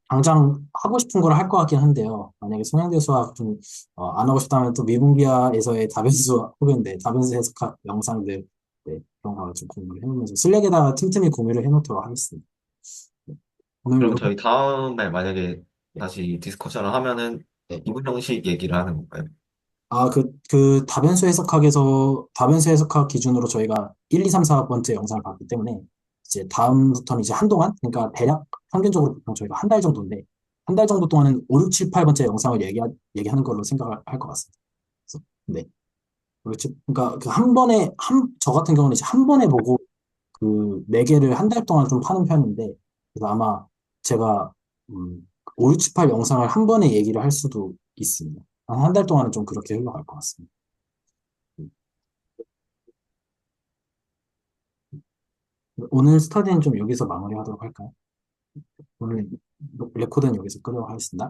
Speaker 1: 당장 하고 싶은 걸 할 것 같긴 한데요. 만약에 송양대 수학 좀, 안 하고 싶다면 또 미분기하에서의 다변수, 혹은 네, 다변수 해석 영상들, 네, 그런 거 좀 공부를 해보면서, 슬랙에다가 틈틈이 공유를 해놓도록 하겠습니다. 네, 오늘
Speaker 2: 그럼
Speaker 1: 이렇게,
Speaker 2: 저희 다음에 만약에
Speaker 1: 네,
Speaker 2: 다시 디스커션을 하면은
Speaker 1: 네.
Speaker 2: 이분 형식 얘기를 하는 건가요?
Speaker 1: 다변수 해석학 기준으로 저희가 1, 2, 3, 4번째 영상을 봤기 때문에, 이제 다음부터는 이제 한동안, 그러니까 대략 평균적으로 보통 저희가 한 달 정도인데, 한 달 정도 동안은 5, 6, 7, 8번째 영상을 얘기하는 걸로 생각을 할 것 같습니다. 그래서, 네. 그렇지. 그러니까 저 같은 경우는 이제 한 번에 보고 그 네 개를 한 달 동안 좀 파는 편인데, 그래서 아마 제가, 5, 6, 7, 8 영상을 한 번에 얘기를 할 수도 있습니다. 한 달 동안은 좀 그렇게 흘러갈 것 같습니다. 오늘 스터디는 좀 여기서 마무리하도록 할까요? 오늘 레코드는 여기서 끄도록 하겠습니다.